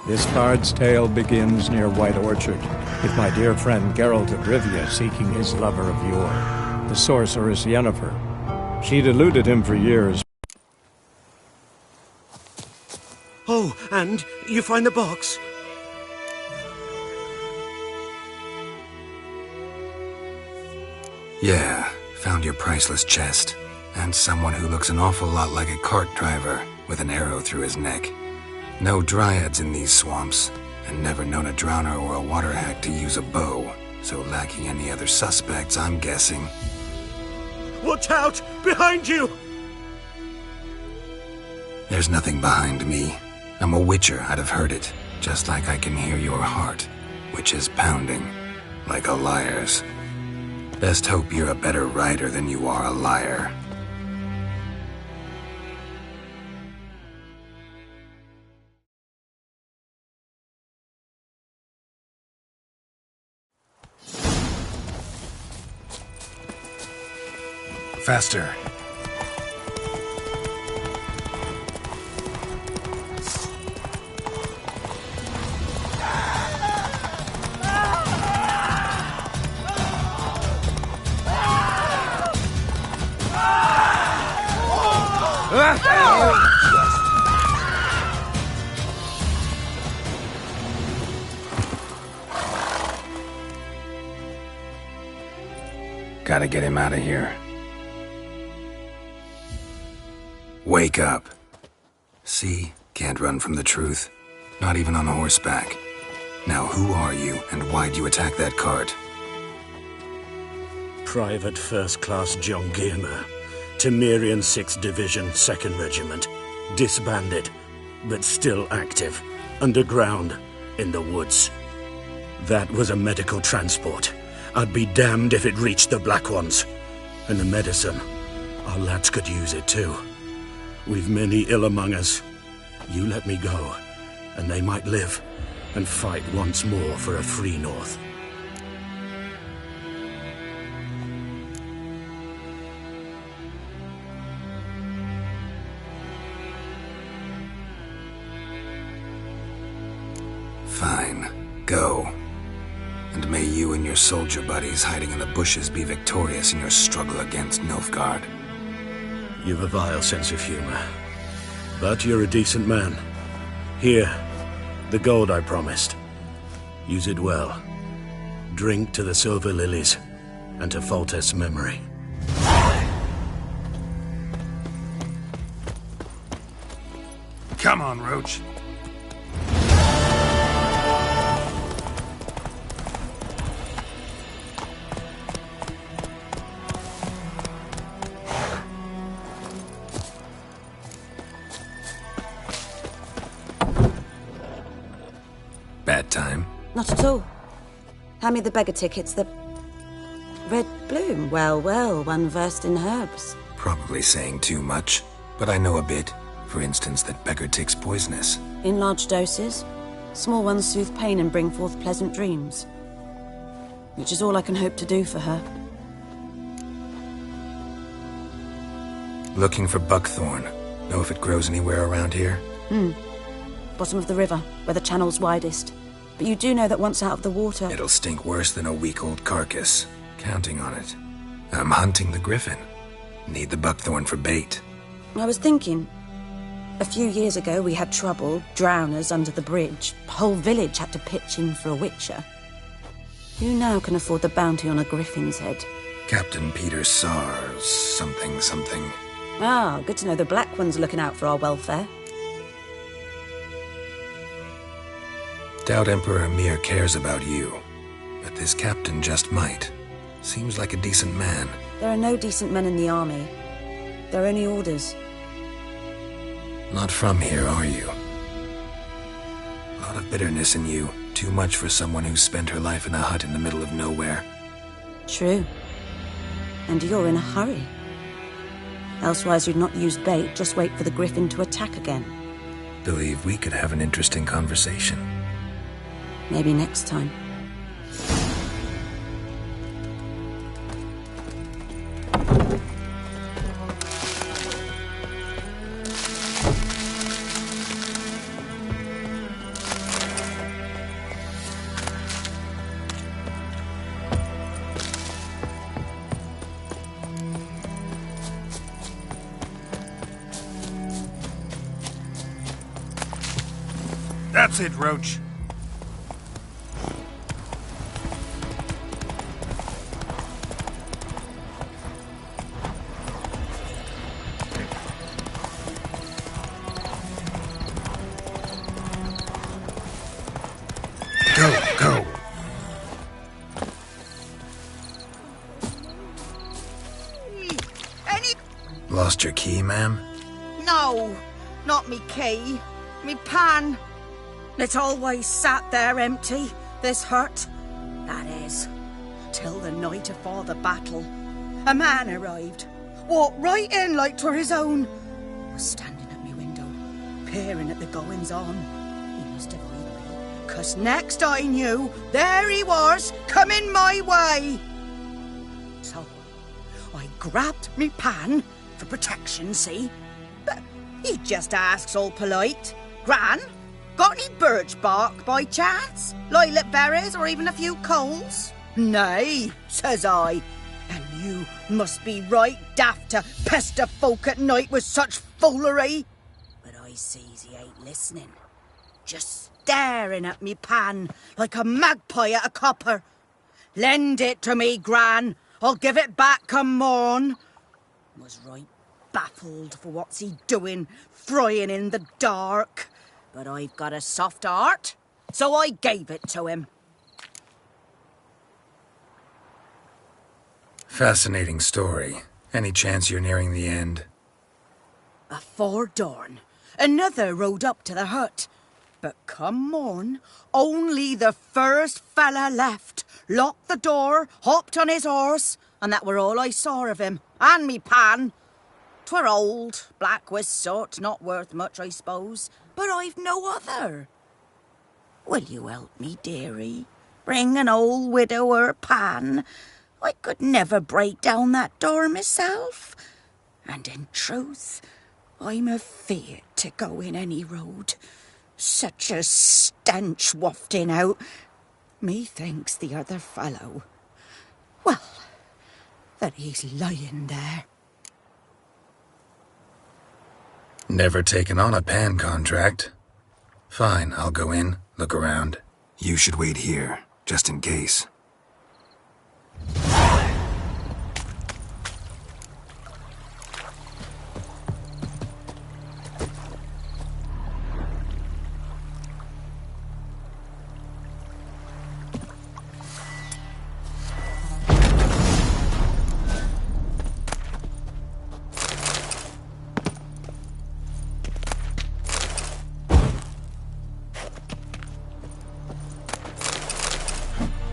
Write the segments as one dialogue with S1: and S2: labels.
S1: This card's tale begins near White Orchard, with my dear friend Geralt of Rivia seeking his lover of yore, the sorceress Yennefer. She'd eluded him for years.
S2: Oh, and you find the box?
S3: Yeah, found your priceless chest. And someone who looks an awful lot like a cart driver with an arrow through his neck. No dryads in these swamps, and never known a drowner or a water hack to use a bow. So lacking any other suspects, I'm guessing.
S2: Watch out! Behind you!
S3: There's nothing behind me. I'm a witcher, I'd have heard it. Just like I can hear your heart, which is pounding, like a liar's. Best hope you're a better rider than you are a liar. Faster. Gotta get him out of here. Wake up. See? Can't run from the truth. Not even on horseback. Now who are you, and why'd you attack that cart?
S2: Private First Class John Giermer, Temerian 6th Division, 2nd Regiment. Disbanded, but still active. Underground, in the woods. That was a medical transport. I'd be damned if it reached the Black Ones. And the medicine, our lads could use it too. We've many ill among us. You let me go, and they might live, and fight once more for a free North.
S3: Fine. Go. And may you and your soldier buddies hiding in the bushes be victorious in your struggle against Nilfgaard.
S2: You've a vile sense of humor. But you're a decent man. Here, the gold I promised. Use it well. Drink to the Silver Lilies, and to Foltest's memory.
S3: Come on, Roach. Bad time?
S4: Not at all. Hand me the beggar tickets, the... Red Bloom. Well, well, one versed in herbs.
S3: Probably saying too much, but I know a bit. For instance, that beggar tick's poisonous.
S4: In large doses. Small ones soothe pain and bring forth pleasant dreams. Which is all I can hope to do for her.
S3: Looking for buckthorn. Know if it grows anywhere around here?
S4: Bottom of the river, where the channel's widest. But you do know that once out of the water...
S3: It'll stink worse than a week-old carcass. Counting on it. I'm hunting the griffin. Need the buckthorn for bait.
S4: I was thinking... A few years ago we had trouble, drowners under the bridge. The whole village had to pitch in for a witcher. Who now can afford the bounty on a griffin's head?
S3: Captain Peter Sars, something.
S4: Ah, good to know the Black Ones are looking out for our welfare.
S3: Doubt Emperor Emhyr cares about you, but this captain just might. Seems like a decent man.
S4: There are no decent men in the army. There are only orders.
S3: Not from here, are you? A lot of bitterness in you. Too much for someone who spent her life in a hut in the middle of nowhere.
S4: True. And you're in a hurry. Elsewise you'd not use bait, just wait for the griffin to attack again.
S3: Believe we could have an interesting conversation.
S4: Maybe next time.
S3: That's it, Roach. Go. Lost your key, ma'am?
S5: No, not me key. Me pan. It's always sat there empty, this hut. That is, till the night afore the battle. A man arrived, walked right in like 'twere his own. Was standing at me window, peering at the goings-on. He must have eyed me, 'cause next I knew, there he was, coming my way. So, I grabbed me pan, for protection, see? But he just asks all polite, Gran, got any birch bark by chance? Lilac berries or even a few coals? Nay, says I. And you must be right daft to pester folk at night with such foolery. But I sees he ain't listening. Just staring at me pan like a magpie at a copper. Lend it to me, Gran. I'll give it back come morn. Was right baffled for what's he doing, frying in the dark. But I've got a soft heart, so I gave it to him.
S3: Fascinating story. Any chance you're nearing the end?
S5: Afore dawn, another rode up to the hut. But come morn, only the first fella left, locked the door, hopped on his horse, and that were all I saw of him, and me pan. 'Twere old, black with soot, not worth much, I suppose, but I've no other. Will you help me, dearie? Bring an old widower pan. I could never break down that door myself. And in truth, I'm afeard to go in any road. Such a stench wafting out. Methinks the other fellow, well, that he's lying there.
S3: Never taken on a pan contract. Fine, I'll go in, look around. You should wait here, just in case.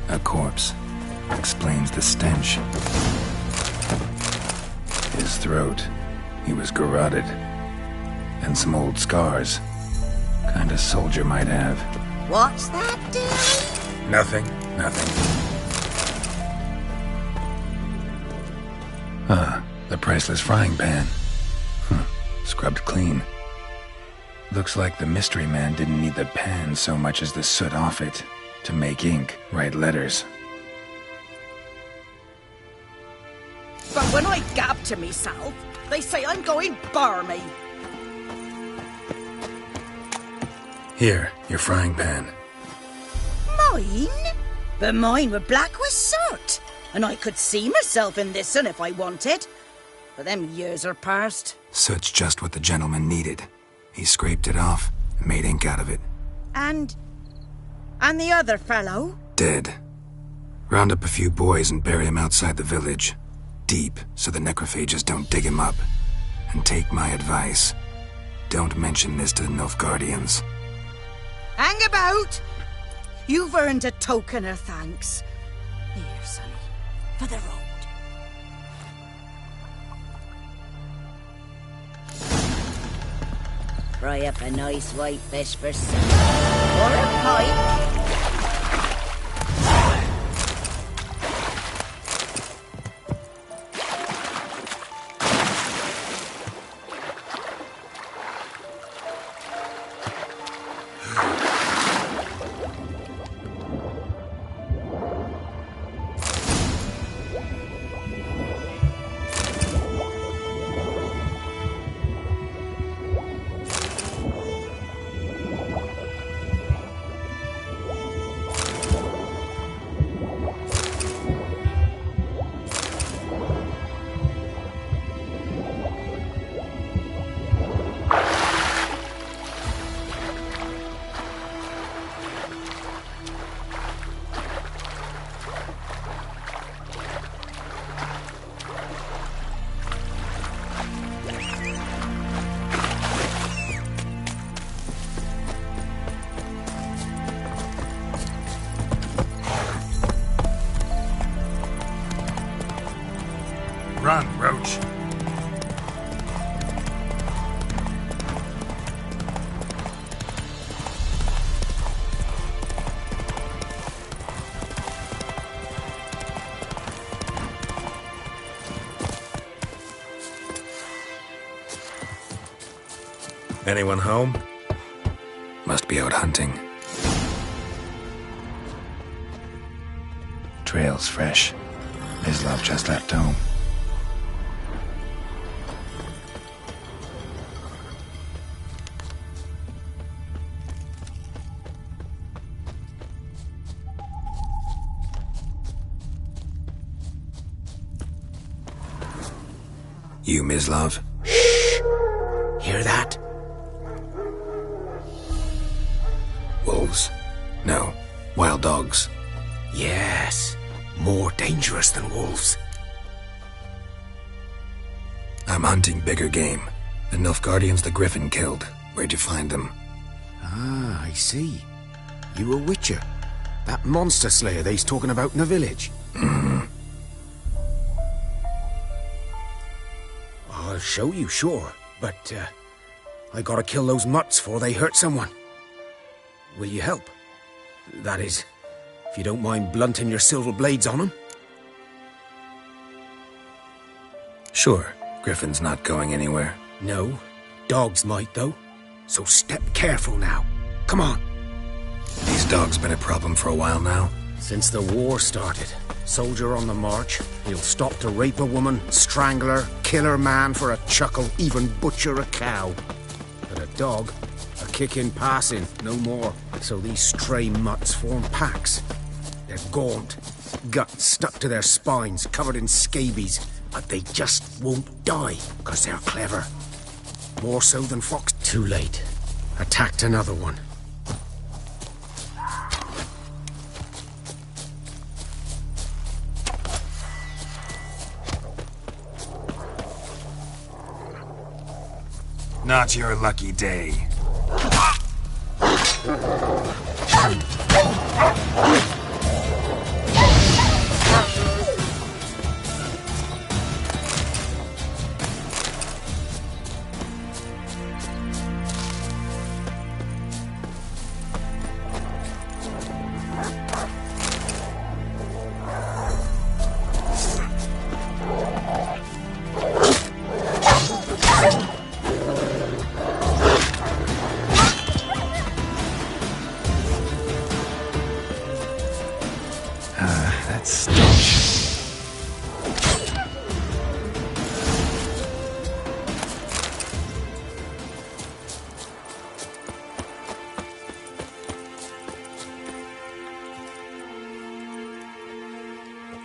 S3: A corpse. Explains the stench. His throat. He was garroted. And some old scars. Kind of soldier might have.
S5: What's that, dearie?
S3: Nothing. Ah, the priceless frying pan. Scrubbed clean. Looks like the mystery man didn't need the pan so much as the soot off it. To make ink, write letters.
S5: But when I gab to myself, they say I'm going barmy.
S3: Here, your frying pan.
S5: Mine? But mine were black with soot. And I could see myself in this one if I wanted. But them years are past.
S3: Soot's just what the gentleman needed. He scraped it off and made ink out of it.
S5: And the other fellow?
S3: Dead. Round up a few boys and bury him outside the village. Deep, so the necrophages don't dig him up. And take my advice. Don't mention this to the Nilfgaardians.
S5: Hang about! You've earned a token of thanks. Here, sonny, for the road. Fry up a nice white fish for supper. Or a pike.
S3: Run, Roach.
S2: Anyone home?
S3: Must be out hunting. Trail's fresh. Mislav just left home. You, Mislav?
S2: Hear that?
S3: Wolves? No. Wild dogs.
S2: Yes. More dangerous than wolves.
S3: I'm hunting bigger game. The Nilfgaardians the Griffin killed. Where'd you find them?
S6: Ah, I see. You a witcher. That monster slayer they's talking about in the village. I'll show you, sure. But, I gotta kill those mutts before they hurt someone. Will you help? That is, if you don't mind blunting your silver blades on them.
S3: Sure. Griffin's not going anywhere.
S6: No. Dogs might, though. So step careful now. Come on.
S3: These dogs been a problem for a while now.
S6: Since the war started. Soldier on the march. He'll stop to rape a woman, strangle her, kill her man for a chuckle, even butcher a cow. But a dog, a kick in passing, no more. So these stray mutts form packs. They're gaunt, guts stuck to their spines, covered in scabies. But they just won't die, because they're clever. More so than fox. Too late. Attacked another one.
S3: Not your lucky day.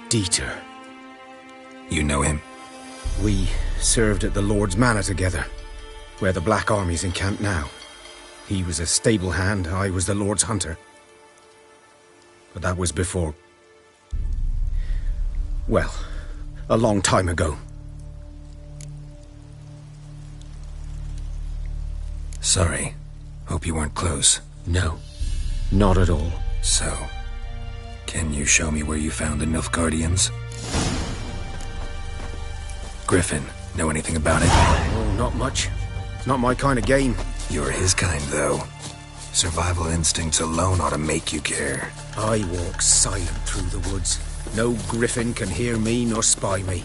S6: Dieter.
S3: You know him?
S6: We served at the Lord's Manor together, where the Black Army's encamped now. He was a stable hand, I was the Lord's hunter. But that was before... well, a long time ago.
S3: Sorry. Hope you weren't close.
S6: No, not at all.
S3: So, can you show me where you found the Nilfgaardians? Griffin, know anything about it?
S6: Oh, not much. It's not my kind of game.
S3: You're his kind, though. Survival instincts alone ought to make you care.
S6: I walk silent through the woods. No griffin can hear me nor spy me.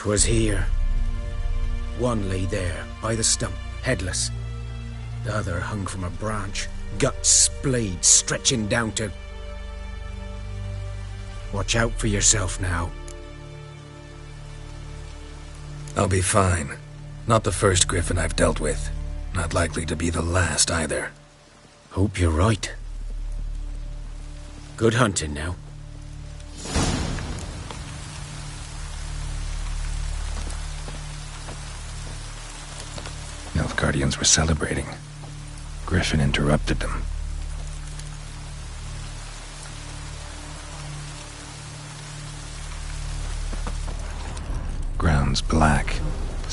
S6: Was here. One lay there, by the stump, headless. The other hung from a branch, guts splayed, stretching down to... Watch out for yourself now.
S3: I'll be fine. Not the first griffin I've dealt with. Not likely to be the last, either.
S6: Hope you're right. Good hunting now.
S3: Nilfgaardians were celebrating. Griffin interrupted them.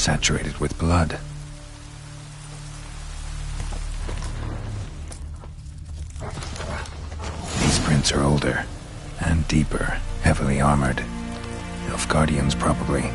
S3: saturated with blood. These prints are older and deeper, heavily armored. Nilfgaardians, probably.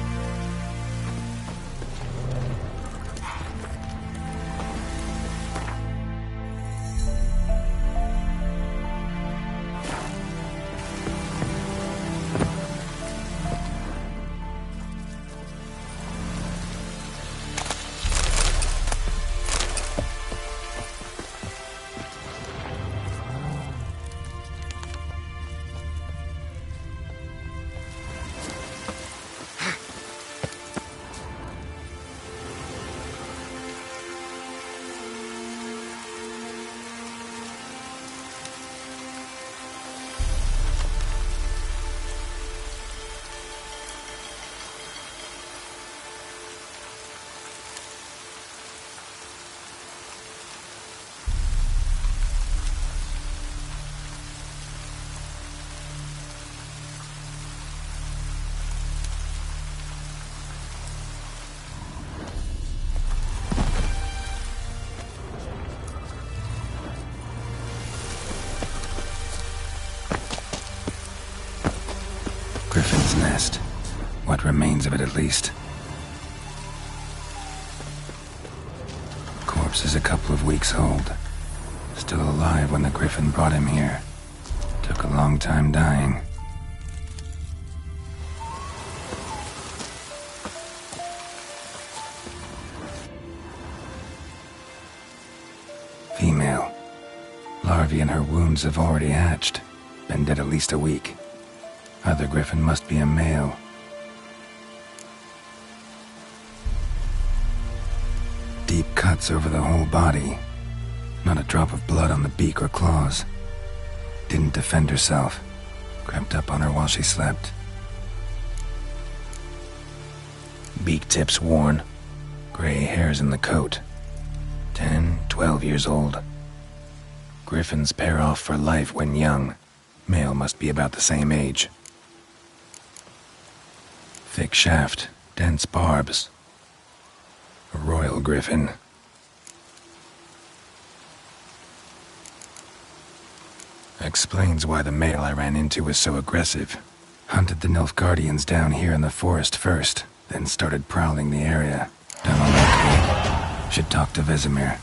S3: Griffin's nest. What remains of it, at least. Corpse is a couple of weeks old. Still alive when the Griffin brought him here. Took a long time dying. Female. Larvae in her wounds have already hatched. Been dead at least a week. Other Griffin must be a male. Deep cuts over the whole body. Not a drop of blood on the beak or claws. Didn't defend herself. Crept up on her while she slept. Beak tips worn. Gray hairs in the coat. 10, 12 years old. Griffins pair off for life when young. Male must be about the same age. Thick shaft, dense barbs. A royal griffin. Explains why the male I ran into was so aggressive. Hunted the Nilfgaardians down here in the forest first, then started prowling the area. Done already. Should talk to Vesemir.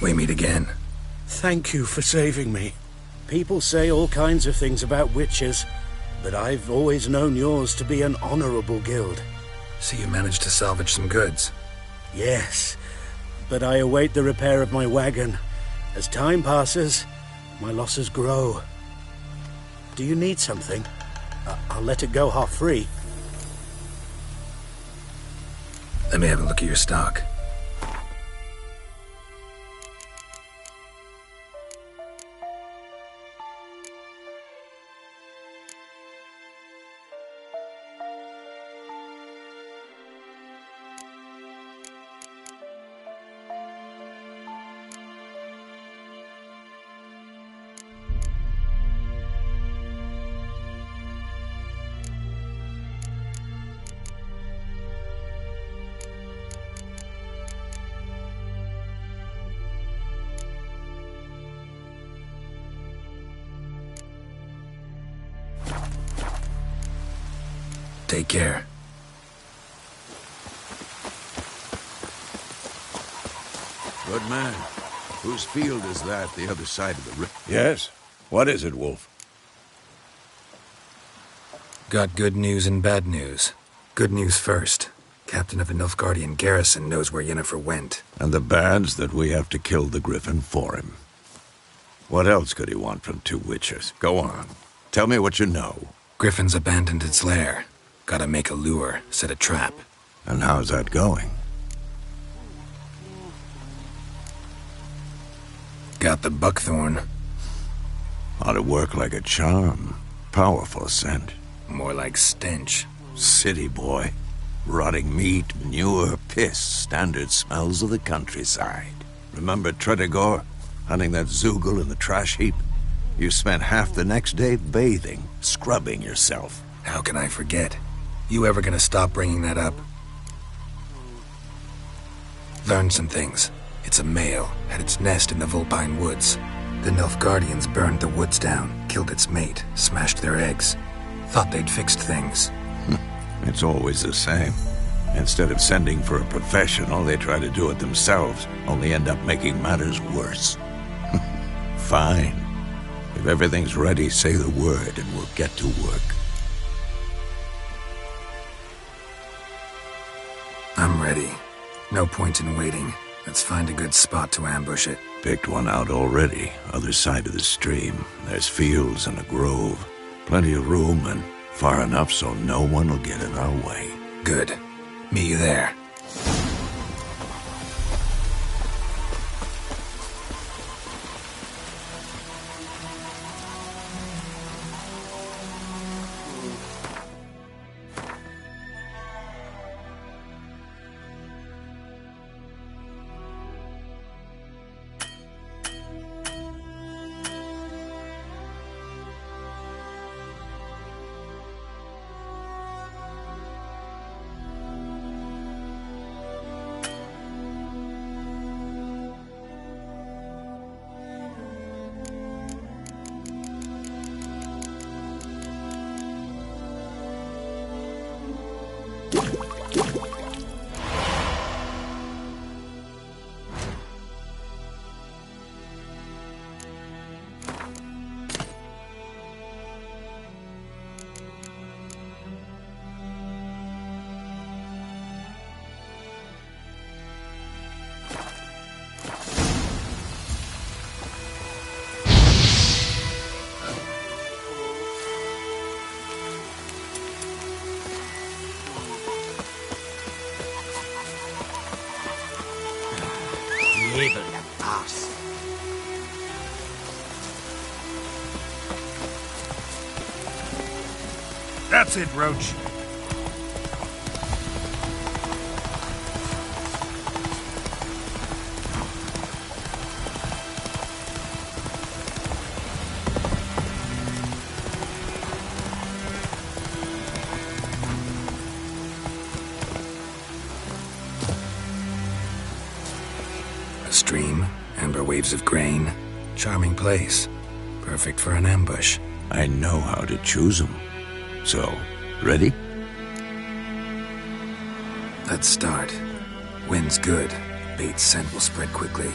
S3: We meet again.
S2: Thank you for saving me. People say all kinds of things about witches, but I've always known yours to be an honorable guild.
S3: So you managed to salvage some goods?
S2: Yes, but I await the repair of my wagon. As time passes, my losses grow. Do you need something? I'll let it go half-free.
S3: Let me have a look at your stock. Take care.
S7: Good man. Whose field is that, the other side of the river?
S8: Yes? What is it, Wolf?
S3: Got good news and bad news. Good news first. Captain of the Nilfgaardian garrison knows where Yennefer went.
S8: And the bad's that we have to kill the Griffin for him. What else could he want from two witches? Go on. Tell me what you know.
S3: Griffin's abandoned its lair. Gotta make a lure, set a trap.
S8: And how's that going?
S3: Got the buckthorn.
S8: Ought to work like a charm. Powerful scent.
S3: More like stench.
S8: City boy. Rotting meat, manure, piss. Standard smells of the countryside. Remember Tretogor? Hunting that Zoogle in the trash heap? You spent half the next day bathing, scrubbing yourself.
S3: How can I forget? You ever gonna stop bringing that up? Learned some things. It's a male, had its nest in the Vulpine Woods. The Nilfgaardians burned the woods down, killed its mate, smashed their eggs. Thought they'd fixed things.
S8: It's always the same. Instead of sending for a professional, they try to do it themselves, only end up making matters worse. Fine. If everything's ready, say the word and we'll get to work.
S3: I'm ready. No point in waiting. Let's find a good spot to ambush it.
S8: Picked one out already, other side of the stream. There's fields and a grove. Plenty of room and far enough so no one will get in our way.
S3: Good. Meet you there.
S9: That's it, Roach.
S3: A stream, amber waves of grain. Charming place. Perfect for an ambush.
S8: I know how to choose them. So, ready?
S3: Let's start. Wind's good. Bait's scent will spread quickly.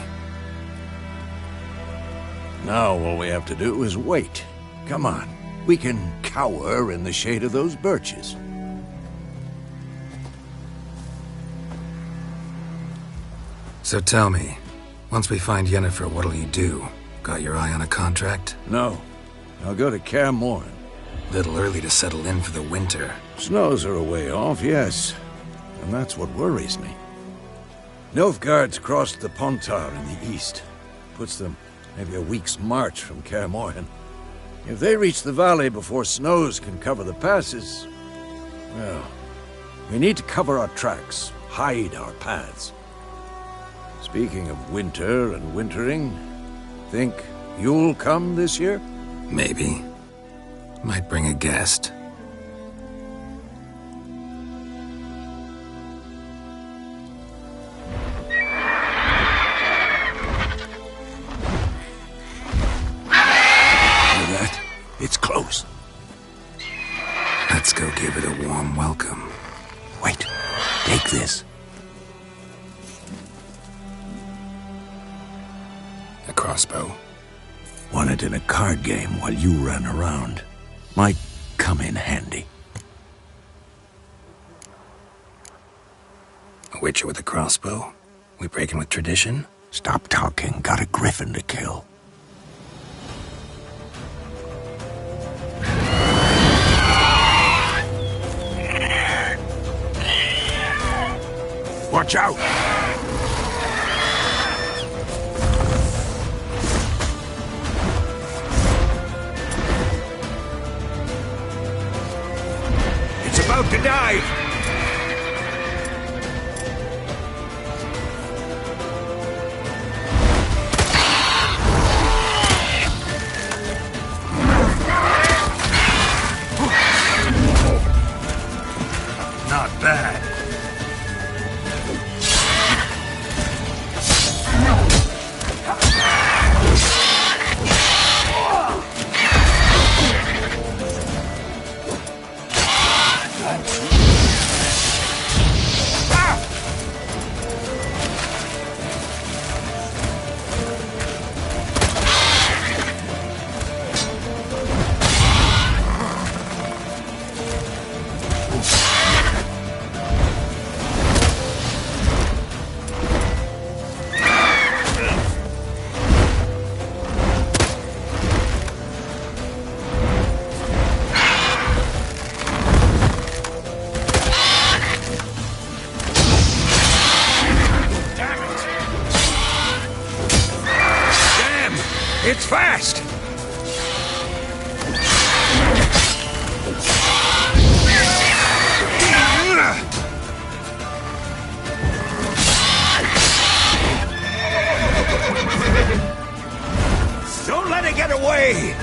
S8: Now all we have to do is wait. Come on. We can cower in the shade of those birches.
S3: So tell me, once we find Yennefer, what'll you do? Got your eye on a contract?
S8: No. I'll go to Kaer Morhen.
S3: Little early to settle in for the winter.
S8: Snows are a way off, yes. And that's what worries me. Nilfgaard's crossed the Pontar in the east. Puts them maybe a week's march from Kaer Morhen. If they reach the valley before snows can cover the passes, well, we need to cover our tracks, hide our paths. Speaking of winter and wintering, think you'll come this year?
S3: Maybe. Might bring a guest.
S8: It's close.
S3: Let's go give it a warm welcome.
S8: Wait, take this.
S3: A crossbow.
S8: Won it in a card game while you ran around. Might come in handy.
S3: A witcher with a crossbow? We breaking with tradition?
S8: Stop talking. Got a griffin to kill. Watch out! It's about to dive! Not bad. It's fast! Don't let it get away!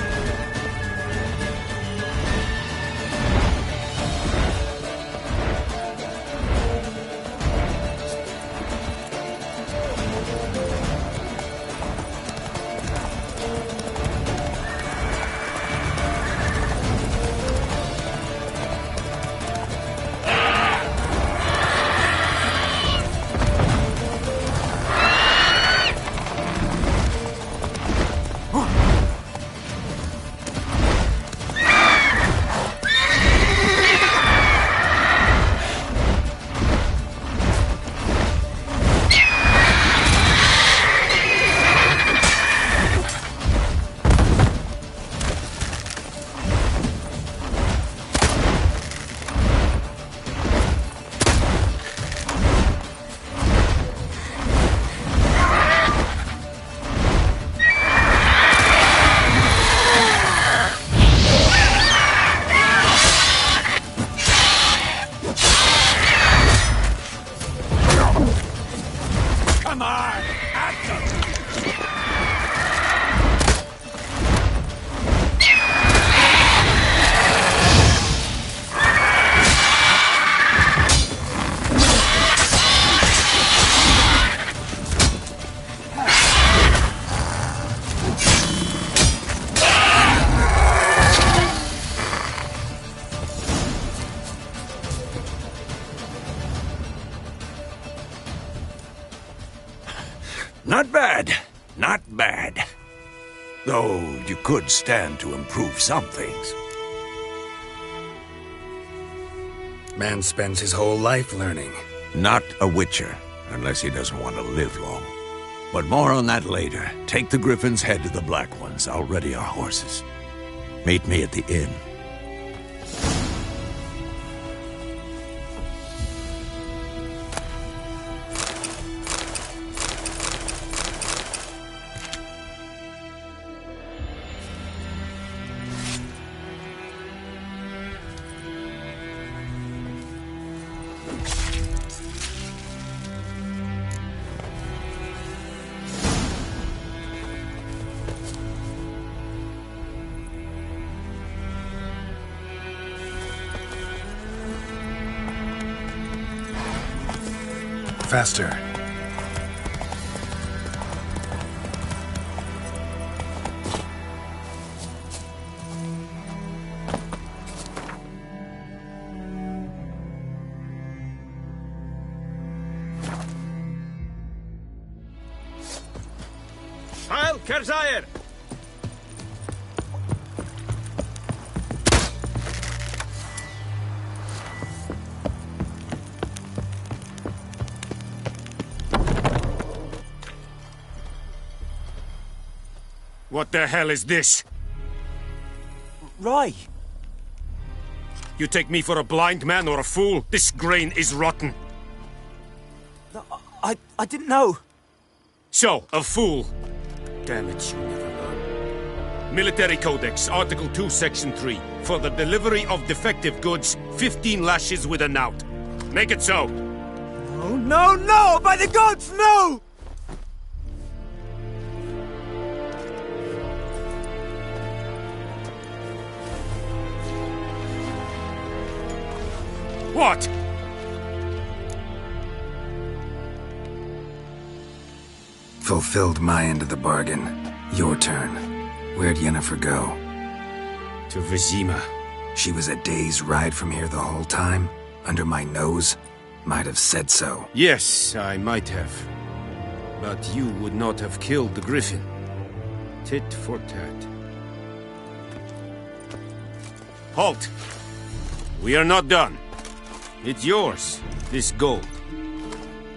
S8: Not bad. Not bad. Though you could stand to improve some things.
S3: Man spends his whole life learning.
S8: Not a Witcher, unless he doesn't want to live long. But more on that later. Take the Griffin's head to the Black Ones. I'll ready our horses. Meet me at the inn.
S3: Faster.
S6: Heil Kerzayer! What the hell is this?
S9: Rye!
S6: You take me for a blind man or a fool? This grain is rotten.
S9: I didn't know.
S6: So, a fool. Damn it, you never learn. Military Codex, Article 2, Section 3. For the delivery of defective goods, 15 lashes with a knout. Make it so.
S9: No, no, no! By the gods, no!
S6: What?
S3: Fulfilled my end of the bargain. Your turn. Where'd Yennefer go?
S6: To Vizima.
S3: She was a day's ride from here the whole time? Under my nose? Might have said so.
S6: Yes, I might have. But you would not have killed the Griffin. Tit for tat. Halt! We are not done. It's yours, this gold.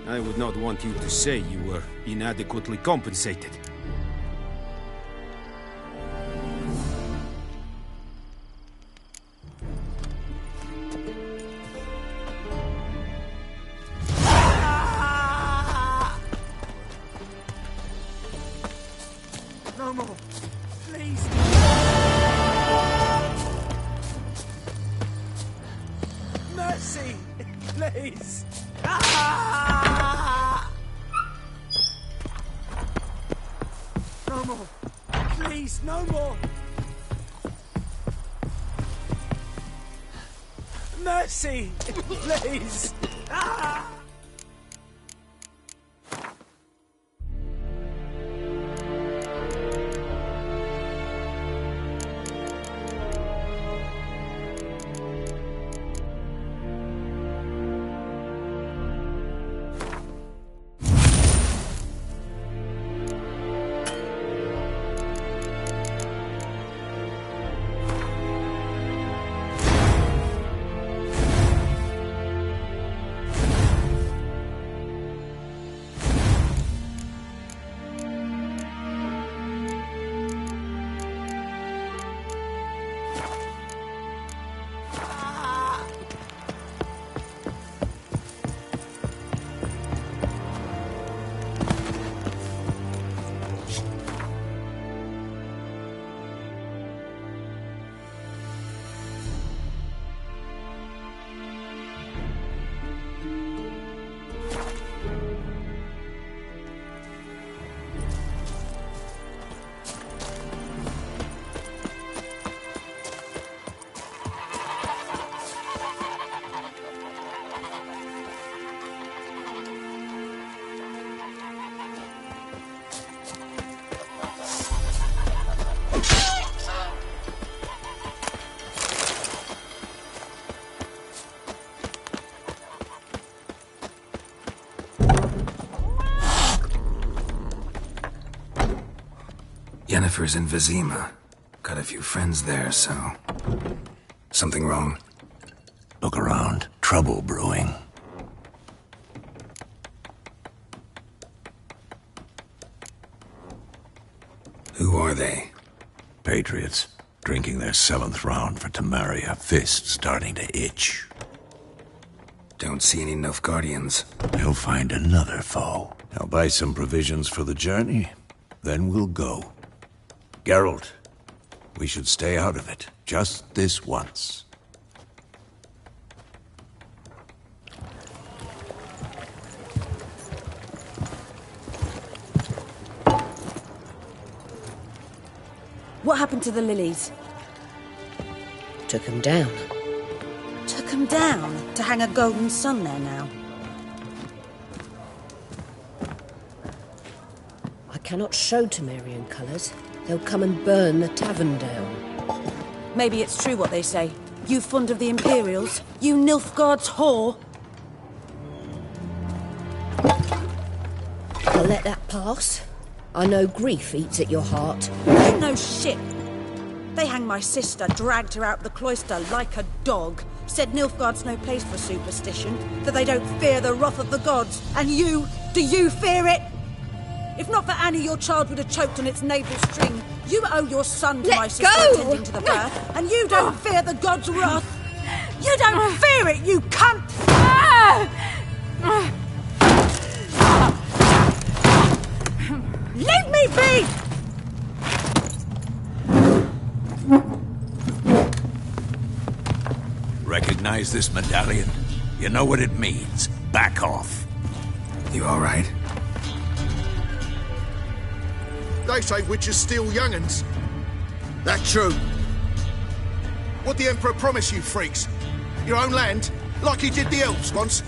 S6: I would not want you to say you were inadequately compensated.
S9: No more. Please. Mercy! Please! No more! Please, no more! Mercy! Please!
S3: Yennefer's in Vizima. Got a few friends there, so... Something wrong?
S8: Look around. Trouble brewing.
S3: Who are they?
S8: Patriots. Drinking their 7th round for Temeria. Fist starting to itch.
S3: Don't see any Nilfgaardians.
S8: They'll find another foe. I'll buy some provisions for the journey. Then we'll go. Geralt, we should stay out of it. Just this once.
S4: What happened to the lilies?
S10: Took him down.
S4: Took them down to hang a golden sun there now.
S10: I cannot show Temerian colours. They'll come and burn the tavern down.
S4: Maybe it's true what they say. You fond of the Imperials? You Nilfgaard's whore?
S10: I'll let that pass. I know grief eats at your heart.
S4: Ain't no shit. They hanged my sister, dragged her out the cloister like a dog. Said Nilfgaard's no place for superstition, that they don't fear the wrath of the gods. And you, do you fear it? If not for Annie, your child would have choked on its navel string. You owe your son to my sister attending to the birth, and you don't fear the gods' wrath. You don't fear it, you cunt! Leave me be!
S8: Recognize this medallion? You know what it means. Back off.
S3: You all right?
S11: They say witches steal young'uns. That true? What the Emperor promise you, freaks? Your own land? Like he did the elves once?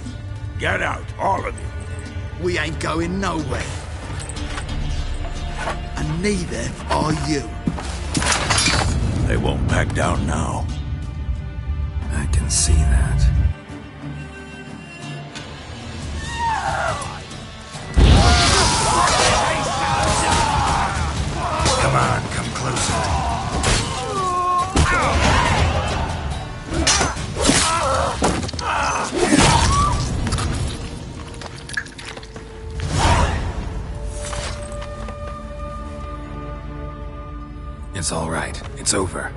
S8: Get out, all of you.
S11: We ain't going nowhere. And neither are you.
S8: They won't back down now.
S3: I can see that. Come on, come closer. It's all right. It's over.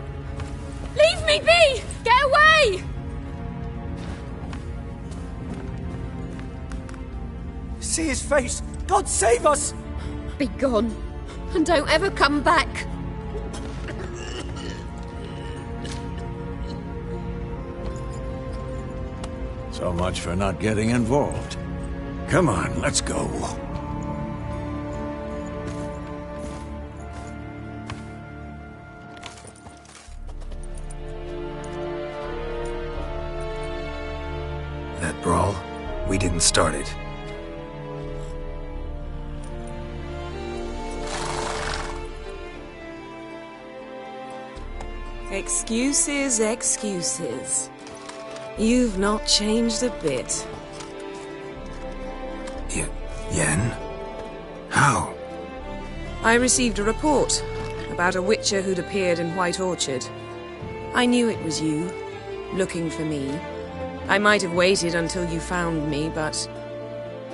S12: Leave me be! Get away!
S9: See his face! God save us!
S12: Be gone, and don't ever come back.
S8: So much for not getting involved. Come on, let's go.
S3: That brawl, we didn't start it.
S13: Excuses, excuses. You've not changed a bit.
S3: Yen? How?
S13: I received a report about a witcher who'd appeared in White Orchard. I knew it was you, looking for me. I might have waited until you found me, but...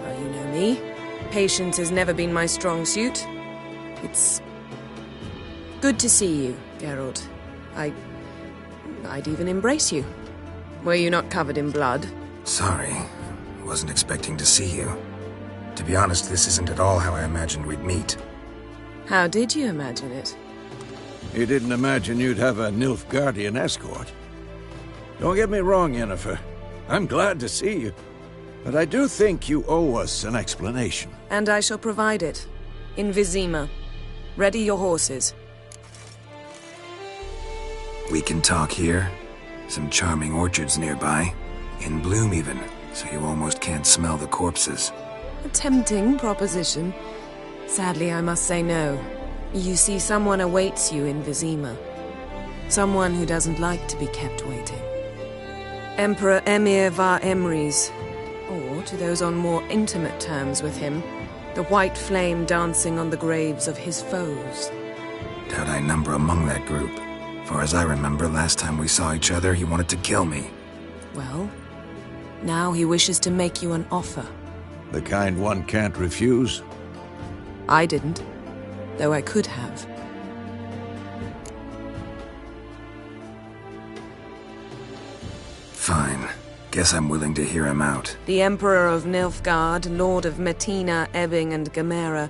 S13: well, you know me. Patience has never been my strong suit. It's... good to see you, Geralt. I'd even embrace you. Were you not covered in blood?
S3: Sorry. Wasn't expecting to see you. To be honest, this isn't at all how I imagined we'd meet.
S13: How did you imagine it?
S8: You didn't imagine you'd have a Nilfgaardian escort. Don't get me wrong, Yennefer. I'm glad to see you. But I do think you owe us an explanation.
S13: And I shall provide it. In Vizima. Ready your horses.
S3: We can talk here. Some charming orchards nearby. In bloom even, so you almost can't smell the corpses.
S13: A tempting proposition. Sadly, I must say no. You see, someone awaits you in Vizima. Someone who doesn't like to be kept waiting. Emperor Emhyr var Emreis, or to those on more intimate terms with him, the white flame dancing on the graves of his foes.
S3: Doubt I number among that group. Far as I remember, last time we saw each other, he wanted to kill me.
S13: Well, now he wishes to make you an offer.
S8: The kind one can't refuse?
S13: I didn't, though I could have.
S3: Fine. Guess I'm willing to hear him out.
S13: The Emperor of Nilfgaard, Lord of Metina, Ebbing and Gamera,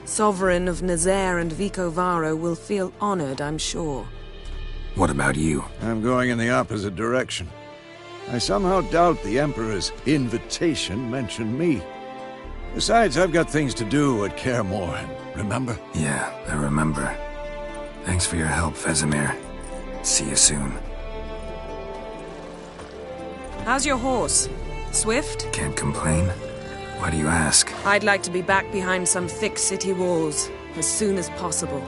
S13: Sovereign of Nazaire and Vicovaro will feel honored, I'm sure.
S3: What about you?
S8: I'm going in the opposite direction. I somehow doubt the Emperor's invitation mentioned me. Besides, I've got things to do at Kaer Morhen, remember?
S3: Yeah, I remember. Thanks for your help, Vesemir. See you soon.
S13: How's your horse? Swift?
S3: Can't complain. Why do you ask?
S13: I'd like to be back behind some thick city walls as soon as possible.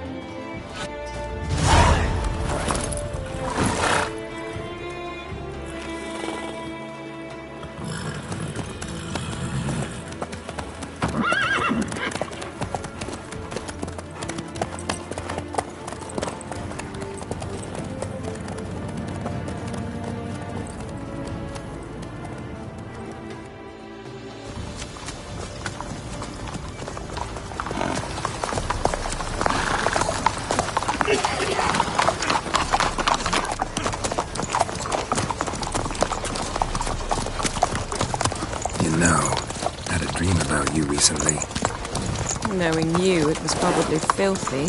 S3: Recently.
S13: Knowing you, it was probably filthy.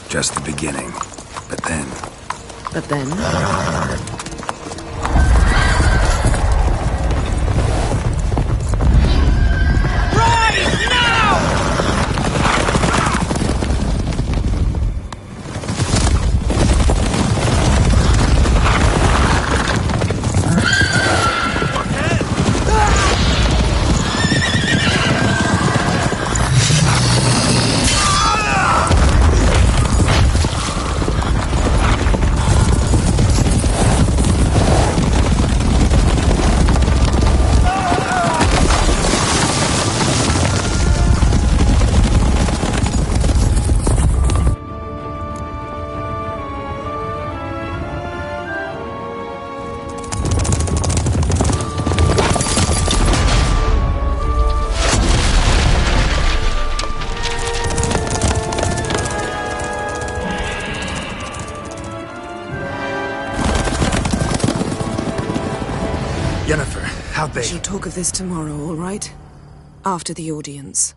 S3: Just the beginning. But then...
S13: But then?
S11: Yennefer, how
S13: We shall talk of this tomorrow, all right? After the audience.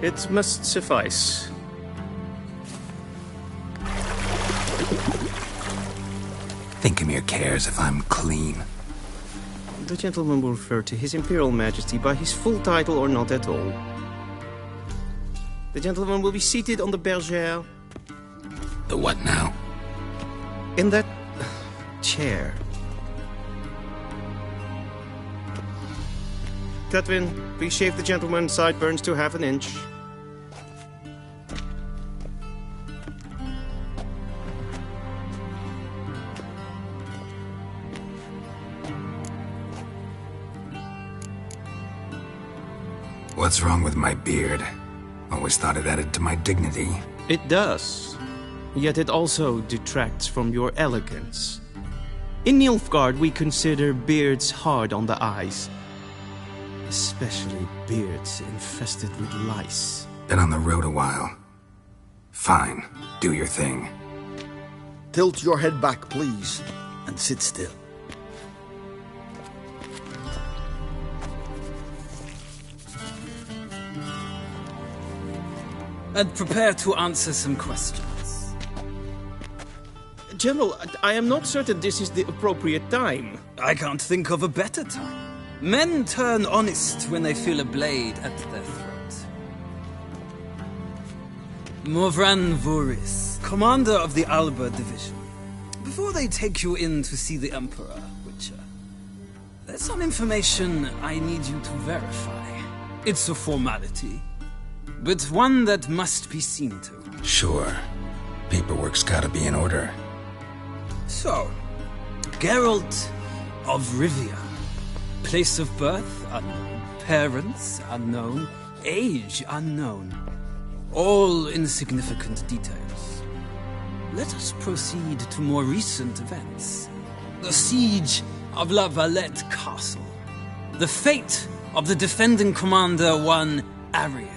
S14: It must suffice.
S3: Thinkamir cares if I'm clean.
S14: The gentleman will refer to His Imperial Majesty by his full title or not at all. The gentleman will be seated on the bergère.
S3: The what now?
S14: In that chair. Catwin, please shave the gentleman's sideburns to half an inch.
S3: What's wrong with my beard? Always thought it added to my dignity.
S14: It does. Yet it also detracts from your elegance. In Nilfgaard, we consider beards hard on the eyes. Especially beards infested with lice.
S3: Been on the road a while. Fine. Do your thing.
S11: Tilt your head back, please, and sit still.
S15: And prepare to answer some questions.
S14: General, I am not certain this is the appropriate time.
S15: I can't think of a better time. Men turn honest when they feel a blade at their throat. Morvran Voorhis, commander of the Alba Division. Before they take you in to see the Emperor, Witcher, there's some information I need you to verify. It's a formality, but one that must be seen to.
S3: Sure. Paperwork's gotta be in order.
S15: So, Geralt of Rivia. Place of birth unknown. Parents unknown. Age unknown. All insignificant details. Let us proceed to more recent events. The siege of La Valette Castle. The fate of the defending commander, one Arian.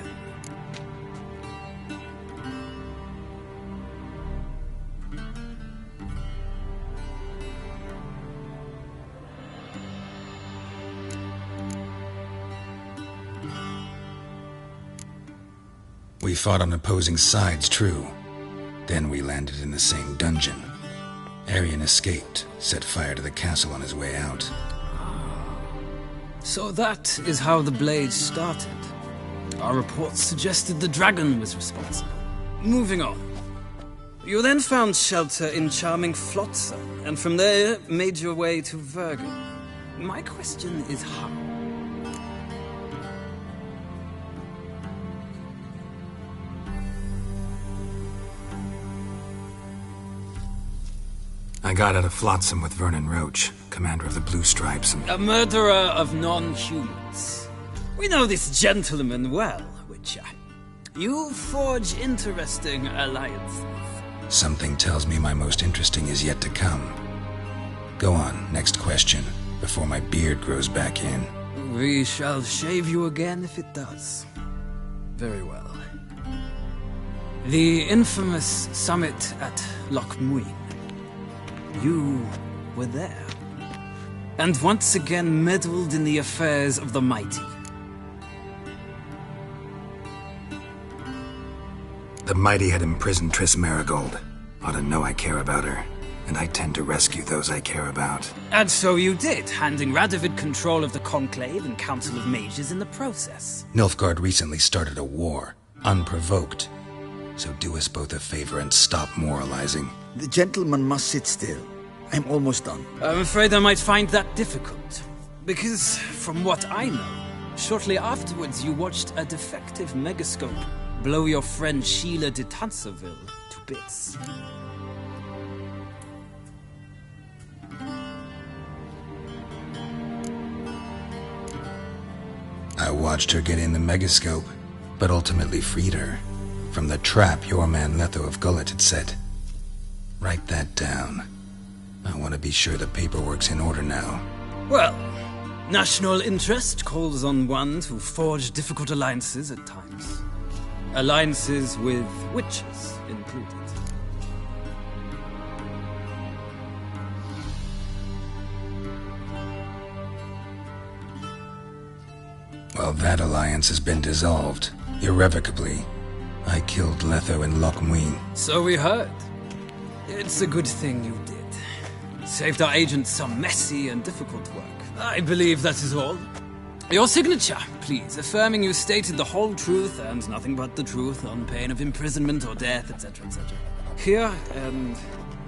S3: We fought on opposing sides, true. Then we landed in the same dungeon. Arian escaped, set fire to the castle on his way out.
S15: So that is how the Blade started. Our reports suggested the dragon was responsible. Moving on. You then found shelter in charming Flotsam, and from there made your way to Vergen. My question is how?
S3: I got out of Flotsam with Vernon Roach, commander of the Blue Stripes, and...
S15: A murderer of non-humans. We know this gentleman well, Witcher. You forge interesting alliances.
S3: Something tells me my most interesting is yet to come. Go on, next question, before my beard grows back in.
S15: We shall shave you again if it does. Very well. The infamous summit at Loch Muin. You were there, and once again meddled in the affairs of the mighty.
S3: The mighty had imprisoned Triss Merigold. Ought to know I care about her, and I tend to rescue those I care about.
S15: And so you did, handing Radovid control of the Conclave and Council of Mages in the process.
S3: Nilfgaard recently started a war, unprovoked. So do us both a favor and stop moralizing.
S16: The gentleman must sit still. I'm almost done.
S15: I'm afraid I might find that difficult. Because, from what I know, shortly afterwards you watched a defective megascope blow your friend Sheila de Tanserville to bits.
S3: I watched her get in the megascope, but ultimately freed her from the trap your man Letho of Gullet had set. Write that down. I want to be sure the paperwork's in order now.
S15: Well, national interest calls on one to forge difficult alliances at times. Alliances with witches included.
S3: Well, that alliance has been dissolved, irrevocably. I killed Letho in Loch Muin.
S15: So we heard. It's a good thing you did. Saved our agent some messy and difficult work. I believe that is all. Your signature, please, affirming you stated the whole truth and nothing but the truth on pain of imprisonment or death, etc., etc. Here and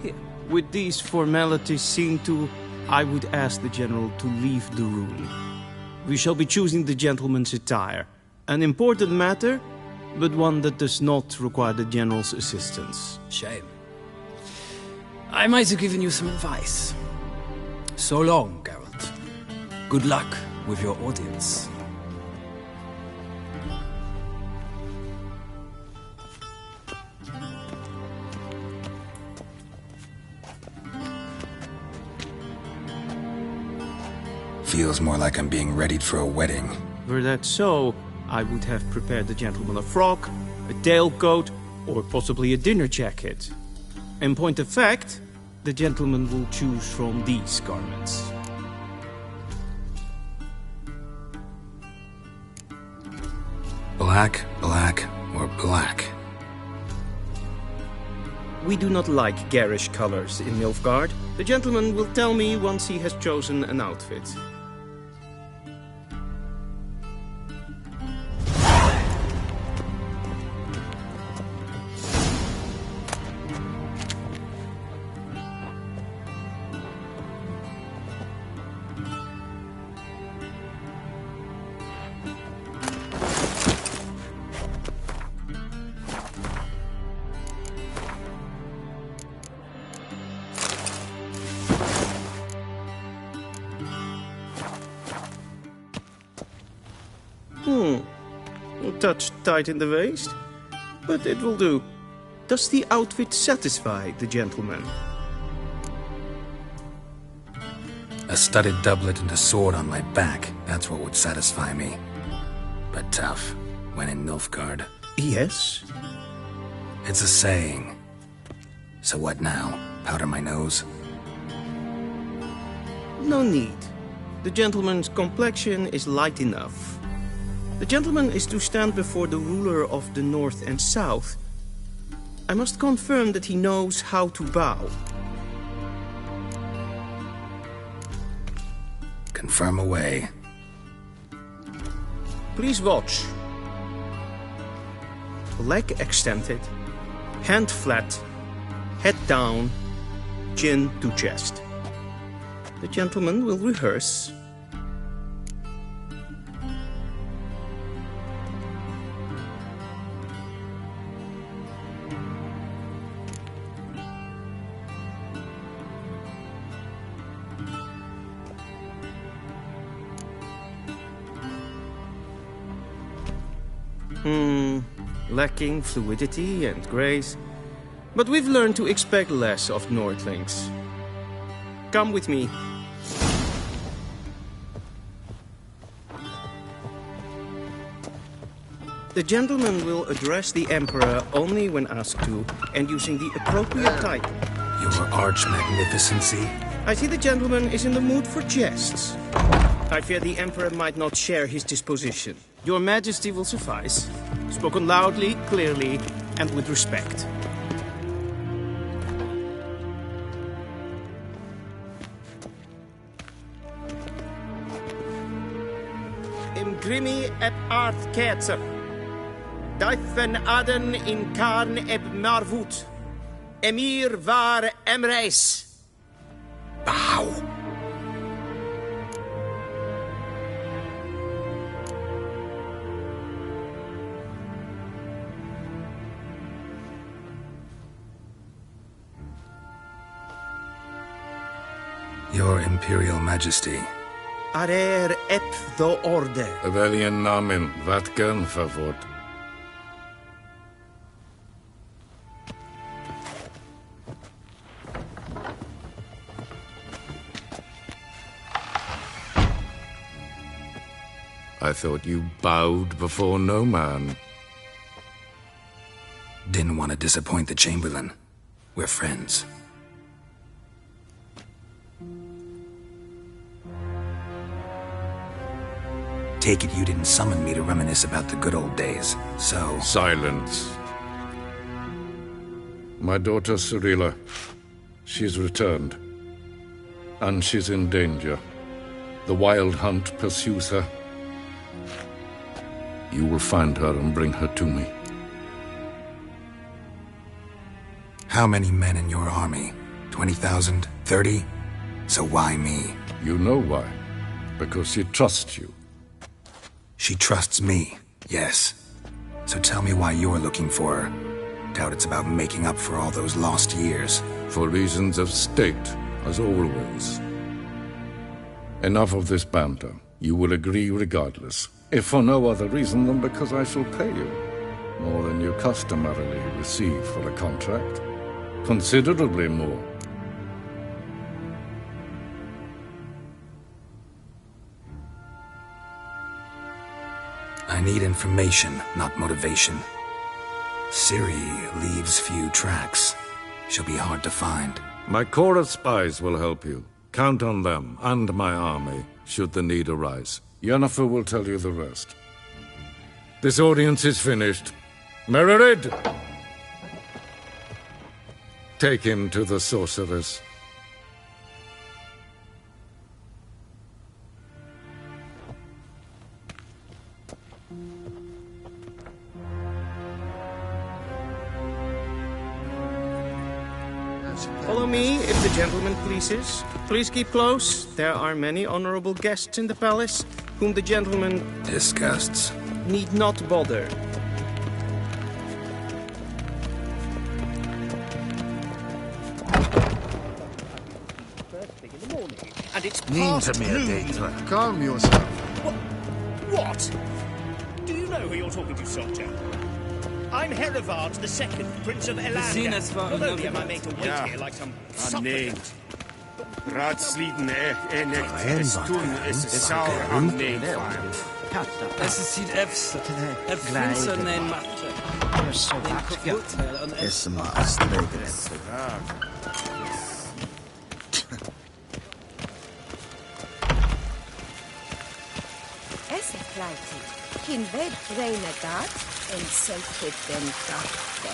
S15: here.
S14: With these formalities seen to, I would ask the General to leave the room. We shall be choosing the gentleman's attire. An important matter, but one that does not require the General's assistance.
S15: Shame. I might have given you some advice. So long, Geralt. Good luck with your audience.
S3: Feels more like I'm being readied for a wedding.
S14: Were that so, I would have prepared the gentleman a frock, a tailcoat, or possibly a dinner jacket. In point of fact, the gentleman will choose from these garments.
S3: Black, black, or black?
S14: We do not like garish colors in Nilfgaard. The gentleman will tell me once he has chosen an outfit. A touch tight in the waist, but it will do. Does the outfit satisfy the gentleman?
S3: A studded doublet and a sword on my back, that's what would satisfy me. But tough, when in Nilfgaard.
S14: Yes?
S3: It's a saying. So what now? Powder my nose?
S14: No need. The gentleman's complexion is light enough. The gentleman is to stand before the ruler of the North and South. I must confirm that he knows how to bow.
S3: Confirm away.
S14: Please watch. Leg extended, hand flat, head down, chin to chest. The gentleman will rehearse. Lacking fluidity and grace. But we've learned to expect less of Nordlings. Come with me. The gentleman will address the Emperor only when asked to, and using the appropriate title.
S3: Your Arch-Magnificency?
S14: I see the gentleman is in the mood for jests. I fear the Emperor might not share his disposition. Your Majesty will suffice. Spoken loudly, clearly, and with respect. Imgrimi et art ketzer. Daifen aden in karn eb marvut. Emir var emreis.
S3: Bow. Your Imperial Majesty.
S14: Arer ep the orde.
S17: Weljen namen, wat kan favort? I thought you bowed before no man.
S3: Didn't want to disappoint the Chamberlain. We're friends. Take it you didn't summon me to reminisce about the good old days, so...
S17: Silence. My daughter Cirilla, she's returned. And she's in danger. The Wild Hunt pursues her. You will find her and bring her to me.
S3: How many men in your army? 20,000? 30? So why me?
S17: You know why. Because she trusts you.
S3: She trusts me, yes. So tell me why you're looking for her. Doubt it's about making up for all those lost years.
S17: For reasons of state, as always. Enough of this banter. You will agree regardless. If for no other reason than because I shall pay you. More than you customarily receive for a contract. Considerably more.
S3: I need information, not motivation. Ciri leaves few tracks. She'll be hard to find.
S17: My corps of spies will help you. Count on them, and my army, should the need arise. Yennefer will tell you the rest. This audience is finished. Mererid! Take him to the sorceress.
S14: Follow me, if the gentleman pleases. Please keep close. There are many honorable guests in the palace, whom the gentleman
S3: disgusts.
S14: Need not bother. First thing in the morning, and it's past noon.
S11: Calm yourself.
S18: What? Do you know who you're talking to, soldier? I'm Herivard II, Prince of Elander. Not only am I made to wait here like some suppliant.
S6: Ratsliden enek stun is saur am neefvaar.
S15: Necessite efse. Finse nein matte.
S16: Is maar afstreken.
S19: Es is flighty. Kin ved reine dat en selfid den dachte.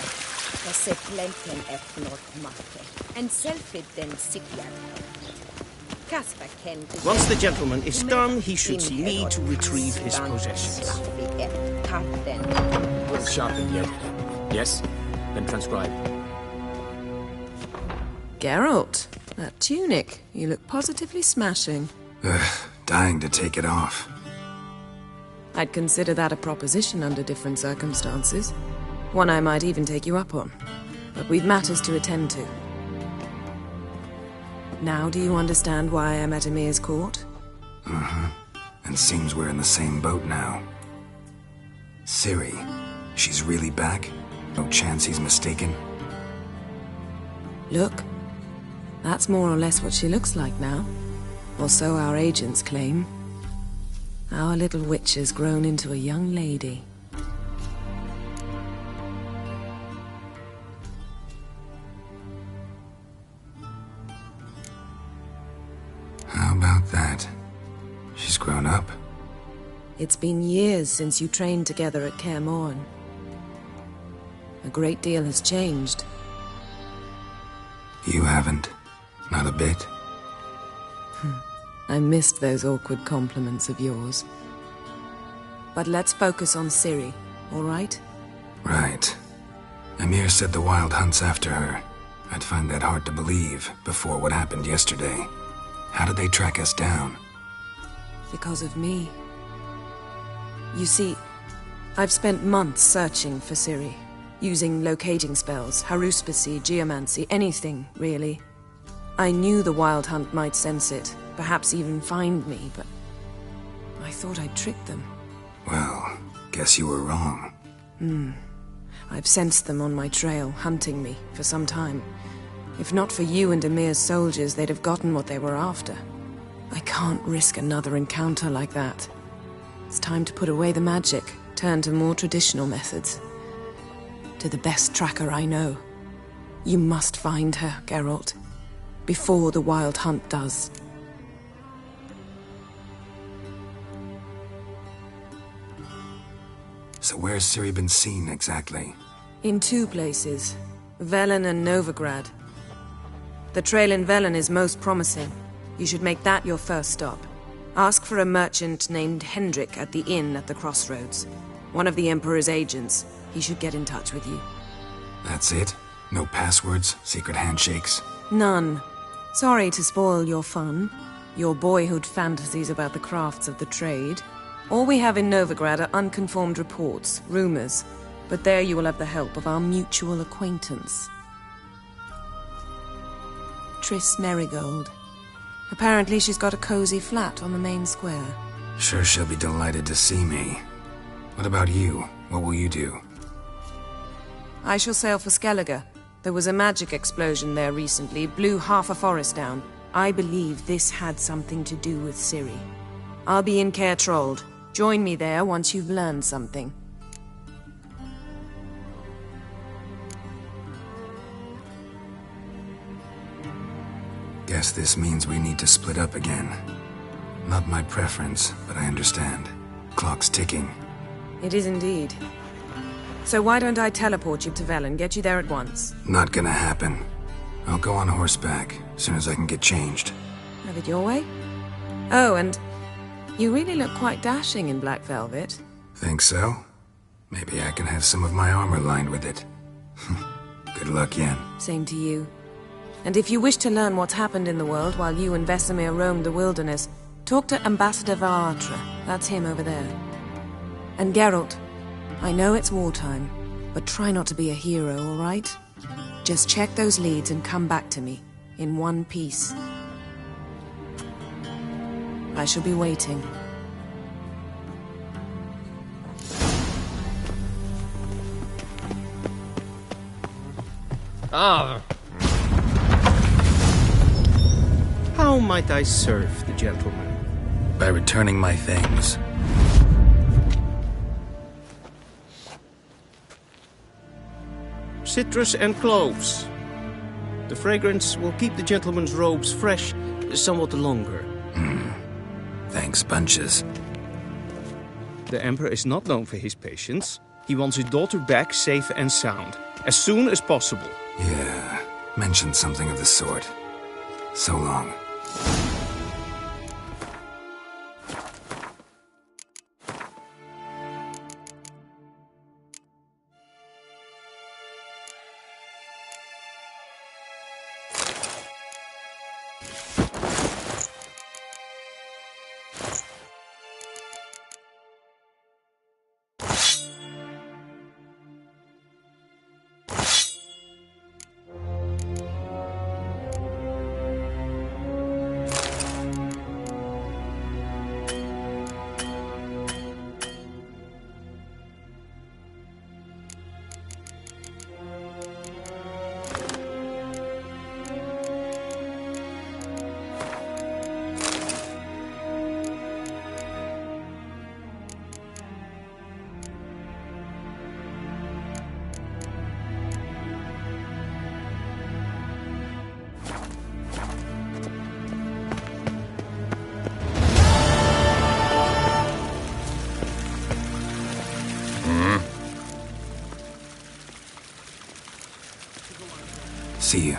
S19: Es is plenten etnot matte. En selfid den sikjan.
S14: Once the gentleman is done, he should see me to retrieve his possessions.
S20: Well sharpened yet. Yes? Then transcribe.
S13: Geralt, that tunic. You look positively smashing.
S3: Dying to take it off.
S13: I'd consider that a proposition under different circumstances. One I might even take you up on. But we've matters to attend to. Now do you understand why I'm at Emir's court?
S3: Mm-hmm. And seems we're in the same boat now. Ciri, she's really back? No chance he's mistaken?
S13: Look, that's more or less what she looks like now. Or so our agents claim. Our little witch has grown into a young lady.
S3: How about that? She's grown up.
S13: It's been years since you trained together at Kaer Morhen. A great deal has changed.
S3: You haven't. Not a bit.
S13: I missed those awkward compliments of yours. But let's focus on Ciri, all right?
S3: Right. Emir said the Wild Hunt's after her. I'd find that hard to believe before what happened yesterday. How did they track us down?
S13: Because of me. You see, I've spent months searching for Ciri, using locating spells, haruspicy, geomancy, anything, really. I knew the Wild Hunt might sense it, perhaps even find me, but I thought I'd tricked them.
S3: Well, guess you were wrong.
S13: I've sensed them on my trail, hunting me, for some time. If not for you and Emir's soldiers, they'd have gotten what they were after. I can't risk another encounter like that. It's time to put away the magic, turn to more traditional methods. To the best tracker I know. You must find her, Geralt. Before the Wild Hunt does.
S3: So where's Ciri been seen, exactly?
S13: In two places. Velen and Novigrad. The trail in Velen is most promising. You should make that your first stop. Ask for a merchant named Hendrik at the inn at the crossroads. One of the Emperor's agents. He should get in touch with you.
S3: That's it? No passwords? Secret handshakes?
S13: None. Sorry to spoil your fun. Your boyhood fantasies about the crafts of the trade. All we have in Novigrad are unconfirmed reports, rumors. But there you will have the help of our mutual acquaintance. Triss Merigold. Apparently she's got a cozy flat on the main square.
S3: Sure she'll be delighted to see me. What about you? What will you do?
S13: I shall sail for Skellige. There was a magic explosion there recently, blew half a forest down. I believe this had something to do with Ciri. I'll be in Caer Trolde. Join me there once you've learned something.
S3: Guess this means we need to split up again. Not my preference, but I understand. Clock's ticking.
S13: It is indeed. So why don't I teleport you to Velen, get you there at once?
S3: Not gonna happen. I'll go on horseback as soon as I can get changed.
S13: Have it your way? Oh, and you really look quite dashing in black velvet.
S3: Think so? Maybe I can have some of my armor lined with it. Good luck, Yen.
S13: Same to you. And if you wish to learn what's happened in the world while you and Vesemir roamed the wilderness, talk to Ambassador Varatra. That's him over there. And Geralt, I know it's wartime, but try not to be a hero, all right? Just check those leads and come back to me, in one piece. I shall be waiting.
S14: Ah. How might I serve the gentleman?
S3: By returning my things.
S14: Citrus and cloves. The fragrance will keep the gentleman's robes fresh somewhat longer.
S3: Thanks, bunches.
S14: The Emperor is not known for his patience. He wants his daughter back safe and sound, as soon as possible.
S3: Yeah, mentioned something of the sort. So long. See you.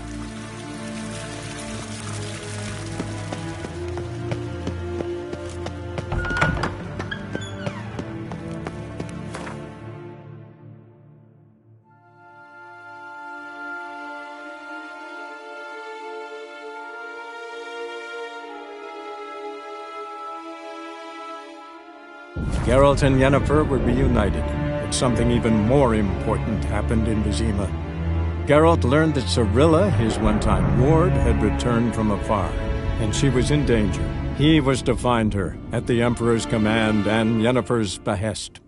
S1: Geralt and Yennefer were reunited, but something even more important happened in Vizima. Geralt learned that Cirilla, his one-time ward, had returned from afar, and she was in danger. He was to find her, at the Emperor's command and Yennefer's behest.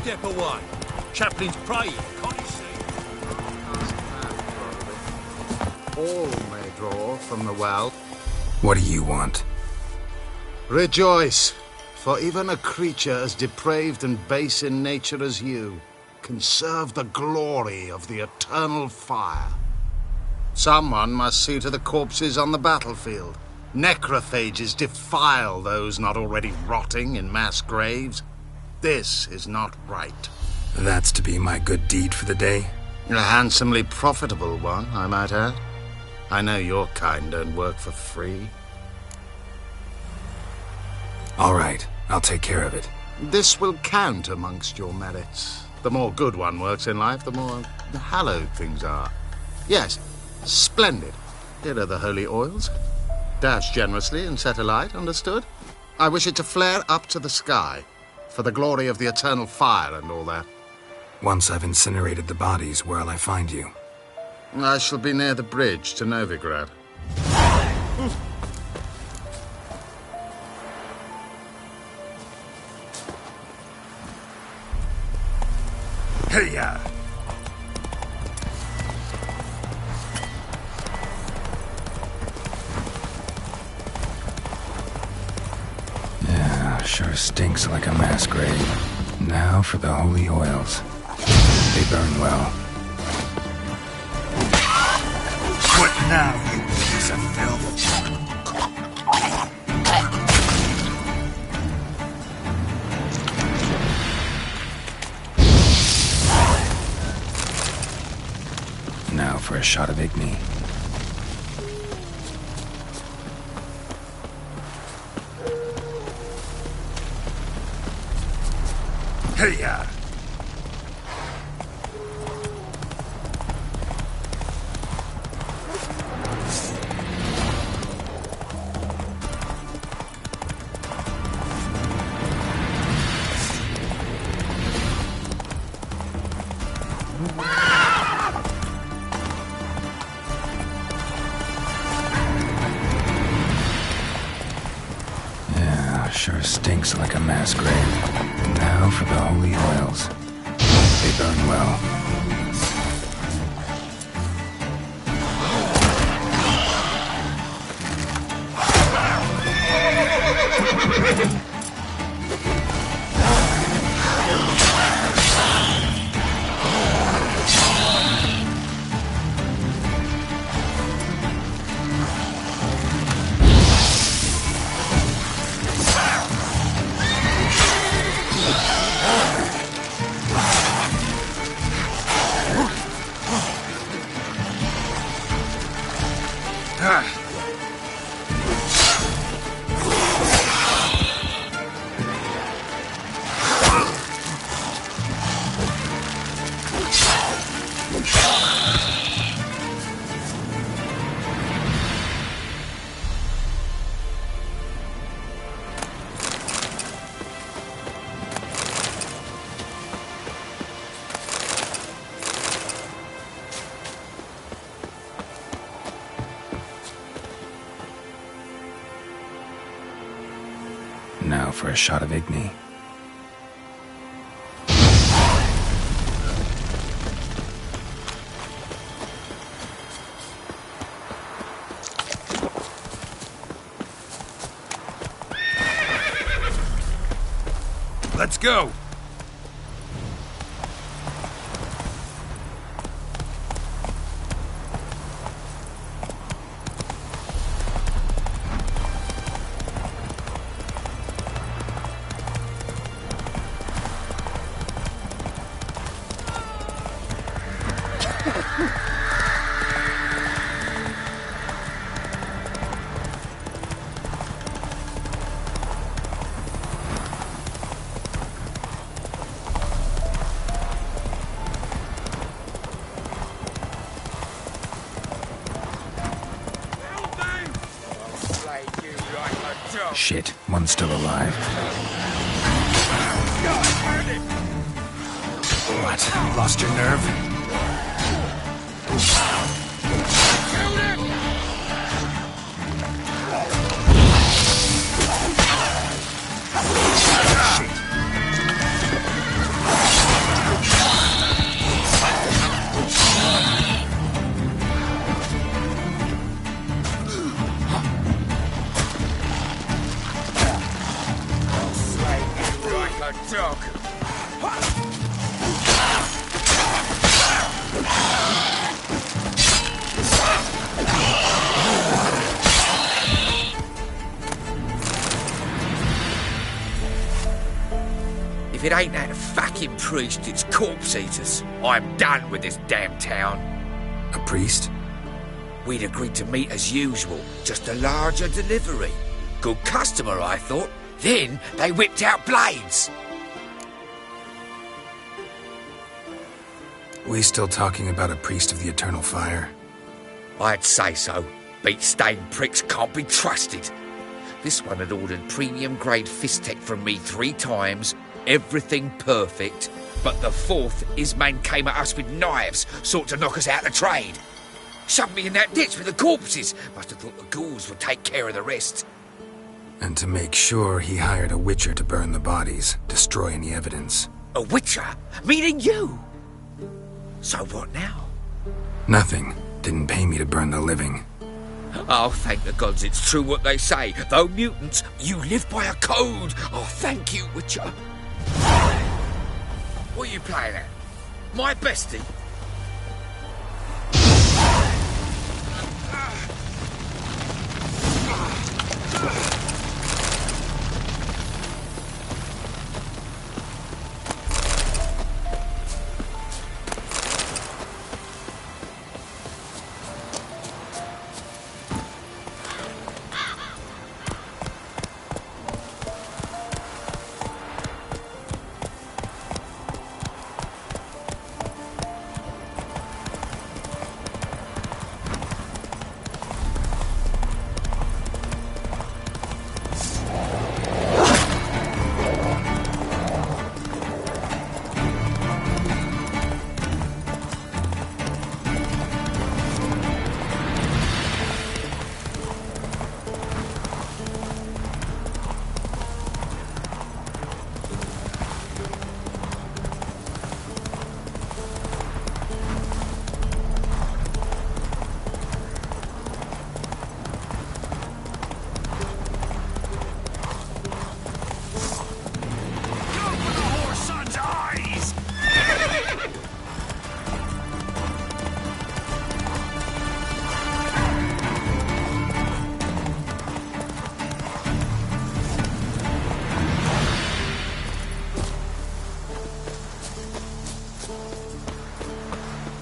S18: step away. Chaplain's praying, can't you see?
S6: All may draw from the well.
S3: What do you want?
S11: Rejoice, for even a creature as depraved and base in nature as you can serve the glory of the eternal fire. Someone must see to the corpses on the battlefield. Necrophages defile those not already rotting in mass graves. This is not right.
S3: That's to be my good deed for the day?
S11: A handsomely profitable one, I might add. I know your kind don't work for free.
S3: All right, I'll take care of it.
S11: This will count amongst your merits. The more good one works in life, the more hallowed things are. Yes, splendid. Here are the holy oils. Dash generously and set alight, understood? I wish it to flare up to the sky, for the glory of the eternal fire and all that.
S3: Once I've incinerated the bodies, where'll I find you?
S11: I shall be near the bridge to Novigrad.
S3: Hey-ya! Yeah, sure stinks like a mass grave. Now for the holy oils. They burn well.
S16: What now, you piece of filth?
S3: Now for a shot of Igni.
S16: Hey-ya!
S3: Sure stinks like a mass grave. Now for the holy oils. They burn well. Now for a shot of Igni.
S16: Let's go!
S3: Shit, one's still alive. What? Lost your nerve? Shit.
S21: a dog. If it ain't that fucking priest, it's corpse eaters. I'm done with this damn town.
S3: A priest?
S21: We'd agreed to meet as usual, just a larger delivery. Good customer, I thought. Then they whipped out blades.
S3: We still talking about a priest of the Eternal Fire?
S21: I'd say so. Beat-stained pricks can't be trusted. This one had ordered premium-grade fist tech from me 3 times, everything perfect, but the 4th, his man came at us with knives, sought to knock us out of trade. Shoved me in that ditch with the corpses. Must have thought the ghouls would take care of the rest.
S3: And to make sure, he hired a witcher to burn the bodies, destroy any evidence.
S21: A witcher? Meaning you? So what now?
S3: Nothing. Didn't pay me to burn the living.
S21: Oh, thank the gods it's true what they say. Though mutants, you live by a code. Oh, thank you, Witcher. What are you playing at? My bestie?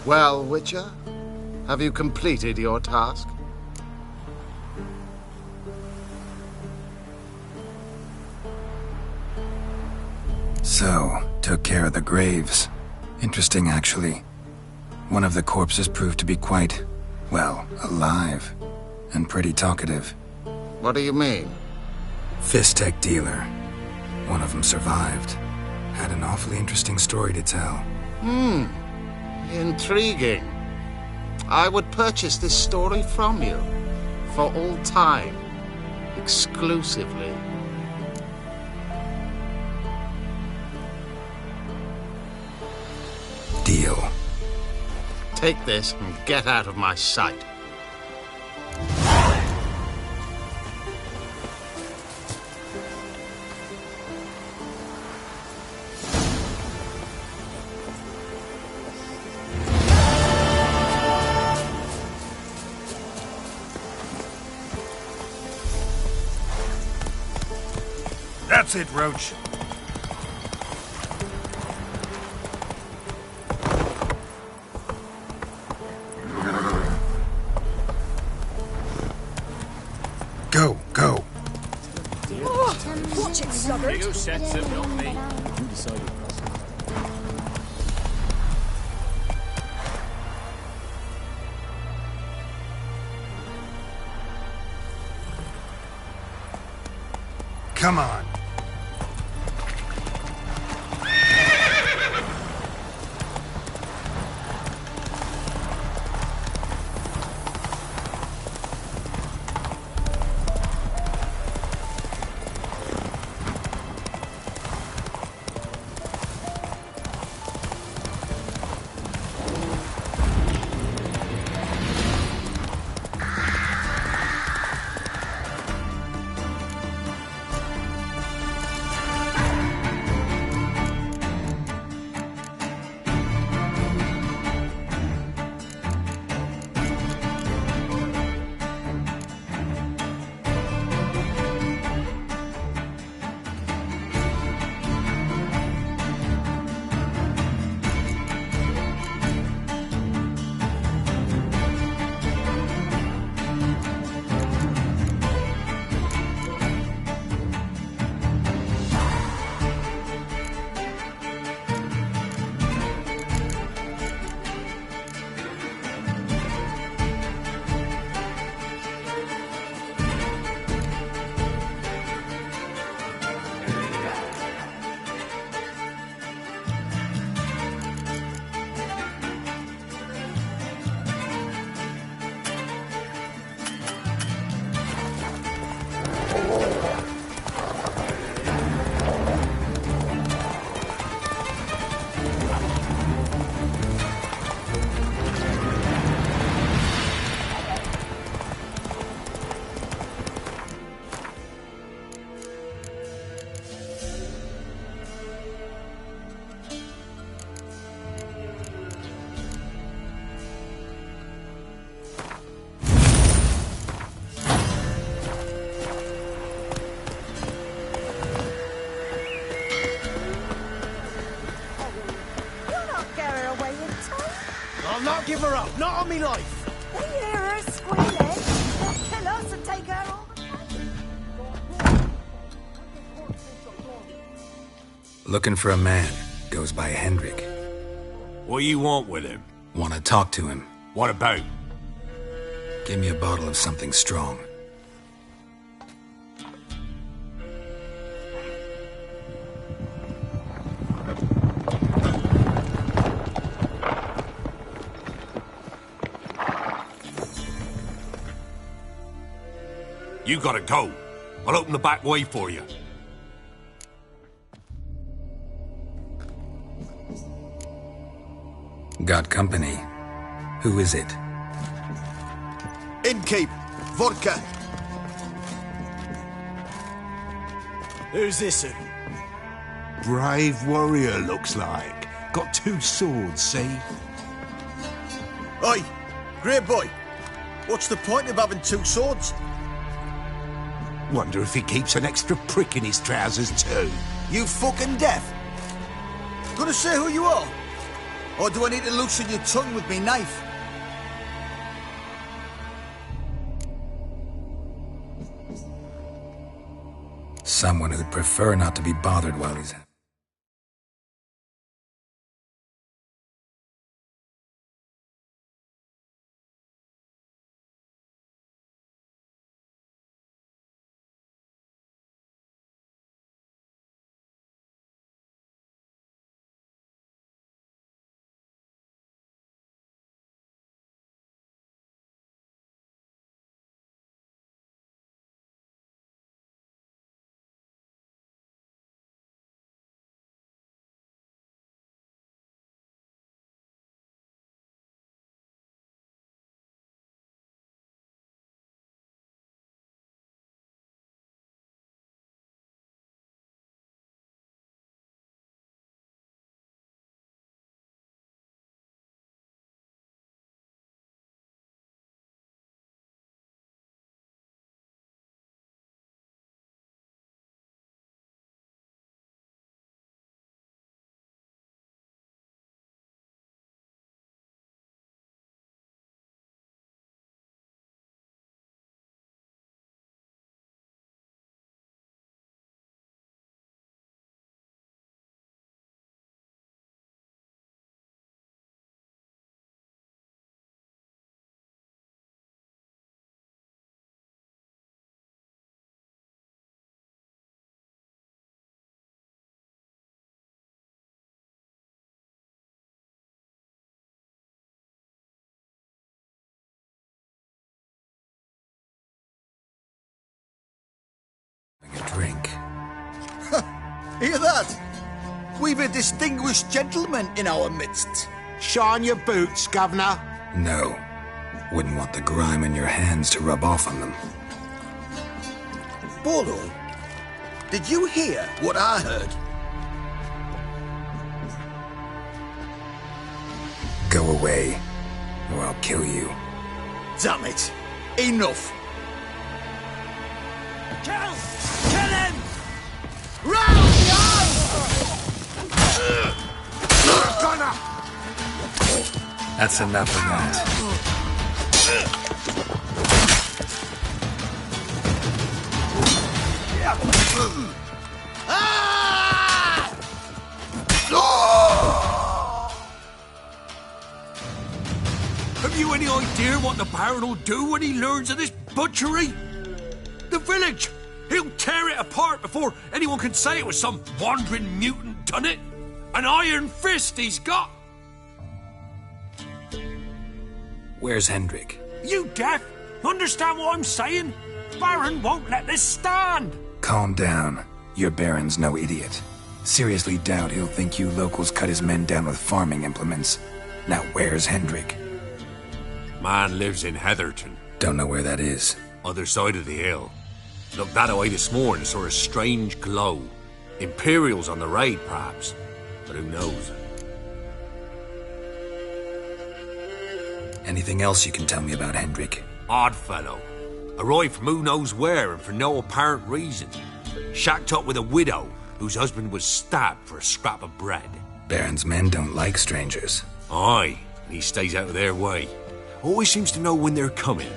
S11: Well, Witcher, have you completed your task?
S3: So, took care of the graves. Interesting, actually. One of the corpses proved to be quite, well, alive. And pretty talkative.
S11: What do you mean?
S3: Fist tech dealer. One of them survived. Had an awfully interesting story to tell.
S11: Intriguing. I would purchase this story from you. For all time. Exclusively.
S3: Deal.
S11: Take this and get out of my sight.
S22: That's it, Roach.
S3: Go, go.
S12: Watch it, sluggard.
S20: You said so, not me. You decided.
S3: Come on.
S18: I'll give her up, not on me life.
S19: They hear her squealing. They'll kill us and take her all the money.
S3: Looking for a man. Goes by Hendrik.
S22: What you want with him?
S3: Want to talk to him.
S22: What about?
S3: Give me a bottle of something strong.
S22: You gotta go. I'll open the back way for you.
S3: Got company. Who is it?
S9: Innkeep. Vodka. Who's this?
S22: Brave warrior, looks like. Got 2 swords, see?
S9: Oi, great boy. What's the point of having 2 swords?
S22: Wonder if he keeps an extra prick in his trousers too.
S9: You fucking deaf. Gonna say who you are? Or do I need to loosen your tongue with me knife?
S3: Someone who'd prefer not to be bothered while he's... A drink.
S9: Hear that? We've a distinguished gentleman in our midst.
S22: Shine your boots, Governor.
S3: No. Wouldn't want the grime in your hands to rub off on them.
S9: Bolo, did you hear what I heard?
S3: Go away, or I'll kill you.
S9: Damn it. Enough.
S18: Kill! Kill him!
S9: Round the
S22: Gunner!
S3: That's enough of that.
S22: Have you any idea what the Baron will do when he learns of this butchery? The village! He'll tear it apart before anyone can say it was some wandering mutant done it. An iron fist he's got.
S3: Where's Hendrik?
S22: You deaf? Understand what I'm saying? Baron won't let this stand.
S3: Calm down. Your Baron's no idiot. Seriously doubt he'll think you locals cut his men down with farming implements. Now where's Hendrik?
S22: Man lives in Heatherton.
S3: Don't know where that is.
S22: Other side of the hill. Looked that away this morning, saw a strange glow. Imperials on the raid, perhaps. But who knows?
S3: Anything else you can tell me about Hendrik?
S22: Odd fellow. Arrived from who knows where and for no apparent reason. Shacked up with a widow whose husband was stabbed for a scrap of bread.
S3: Baron's men don't like strangers.
S22: Aye, and he stays out of their way. Always seems to know when they're coming.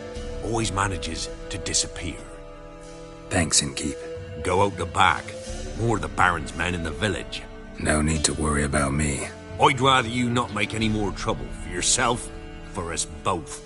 S22: Always manages to disappear.
S3: Thanks, Innkeep.
S22: Go out the back. More of the Baron's men in the village.
S3: No need to worry about me.
S22: I'd rather you not make any more trouble for yourself, for us both.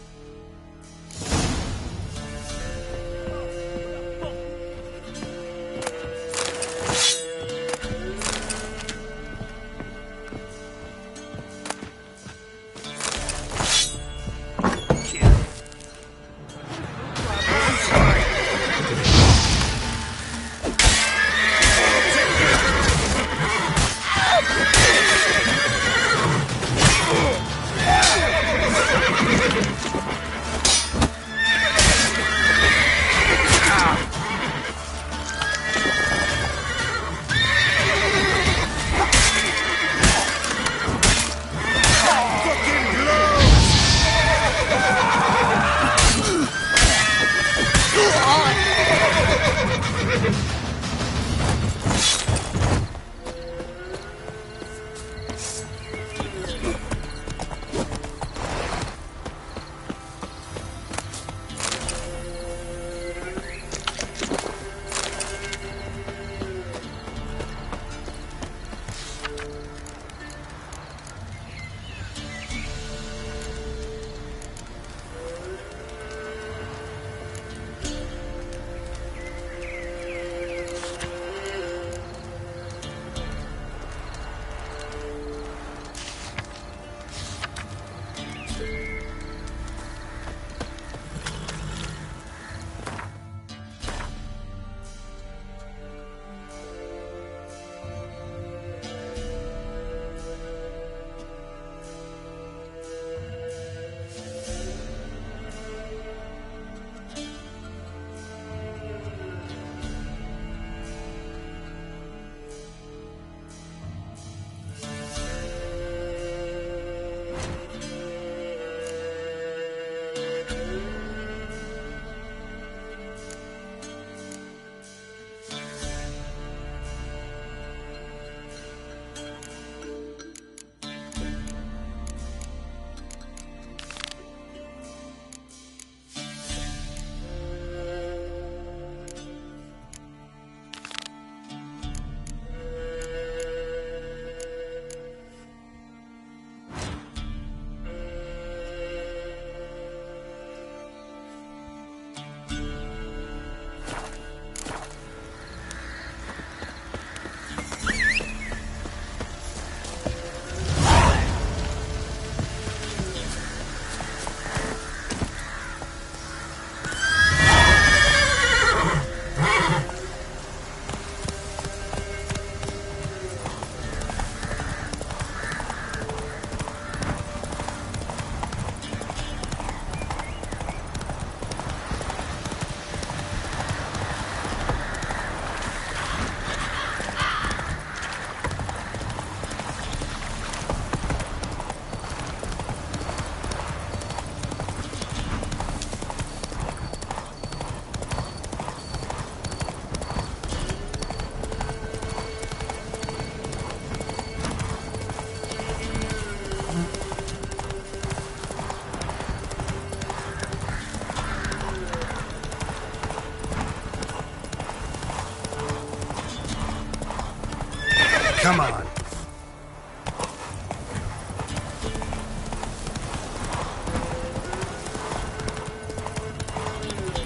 S9: Come on.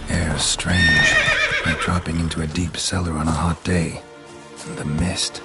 S3: Air's strange, like dropping into a deep cellar on a hot day. And the mist.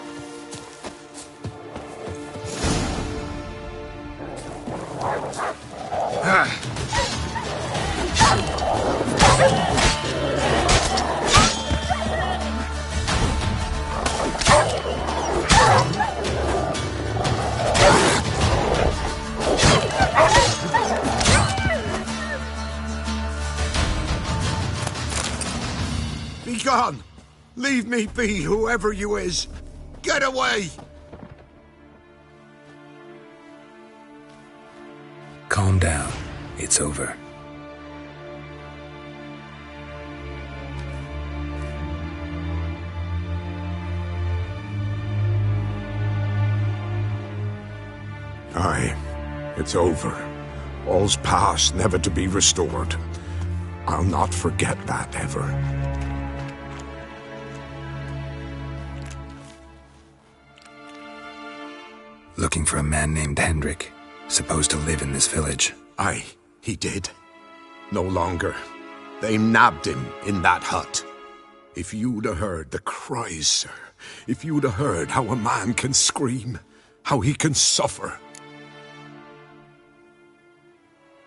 S22: Be gone! Leave me be, whoever you is! Get away!
S3: Calm down. It's over.
S22: Aye, it's over.
S2: All's past, never to be restored. I'll not forget that ever.
S3: Looking for a man named Hendrik, supposed to live in this village.
S2: Aye, he did. No longer. They nabbed him in that hut. If you'd have heard the cries, sir. If you'd have heard how a man can scream, how he can suffer.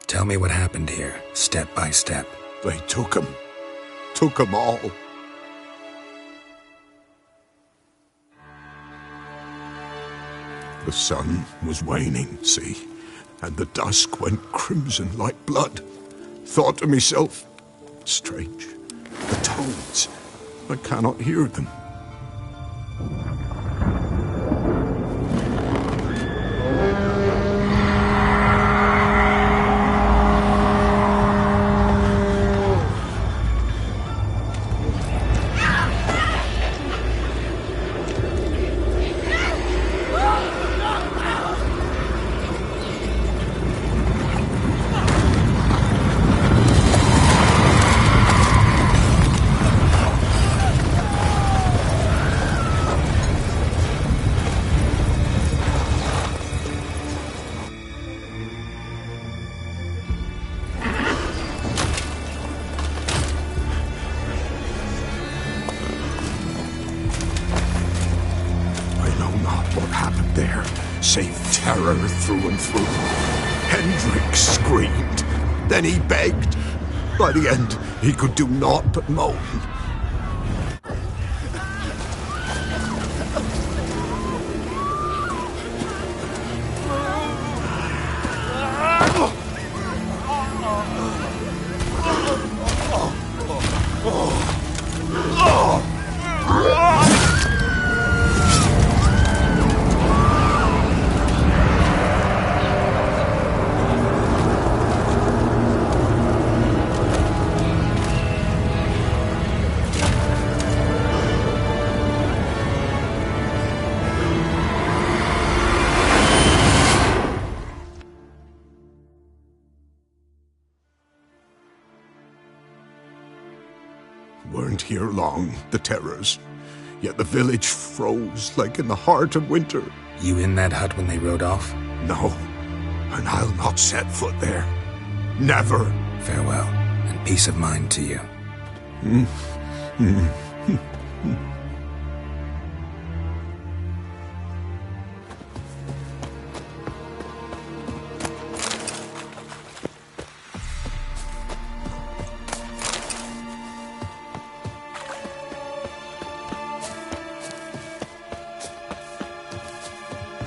S3: Tell me what happened here, step by step.
S2: They took him. Took them all. The sun was waning, see, and the dusk went crimson like blood. Thought to myself, strange, the toads, I cannot hear them. Through and through. Hendrik screamed. Then he begged. By the end, he could do naught but moan. Weren't here long, the terrors. Yet the village froze like in the heart of winter.
S3: You in that hut when they rode off?
S2: No, and I'll not set foot there. Never.
S3: Farewell, and peace of mind to you.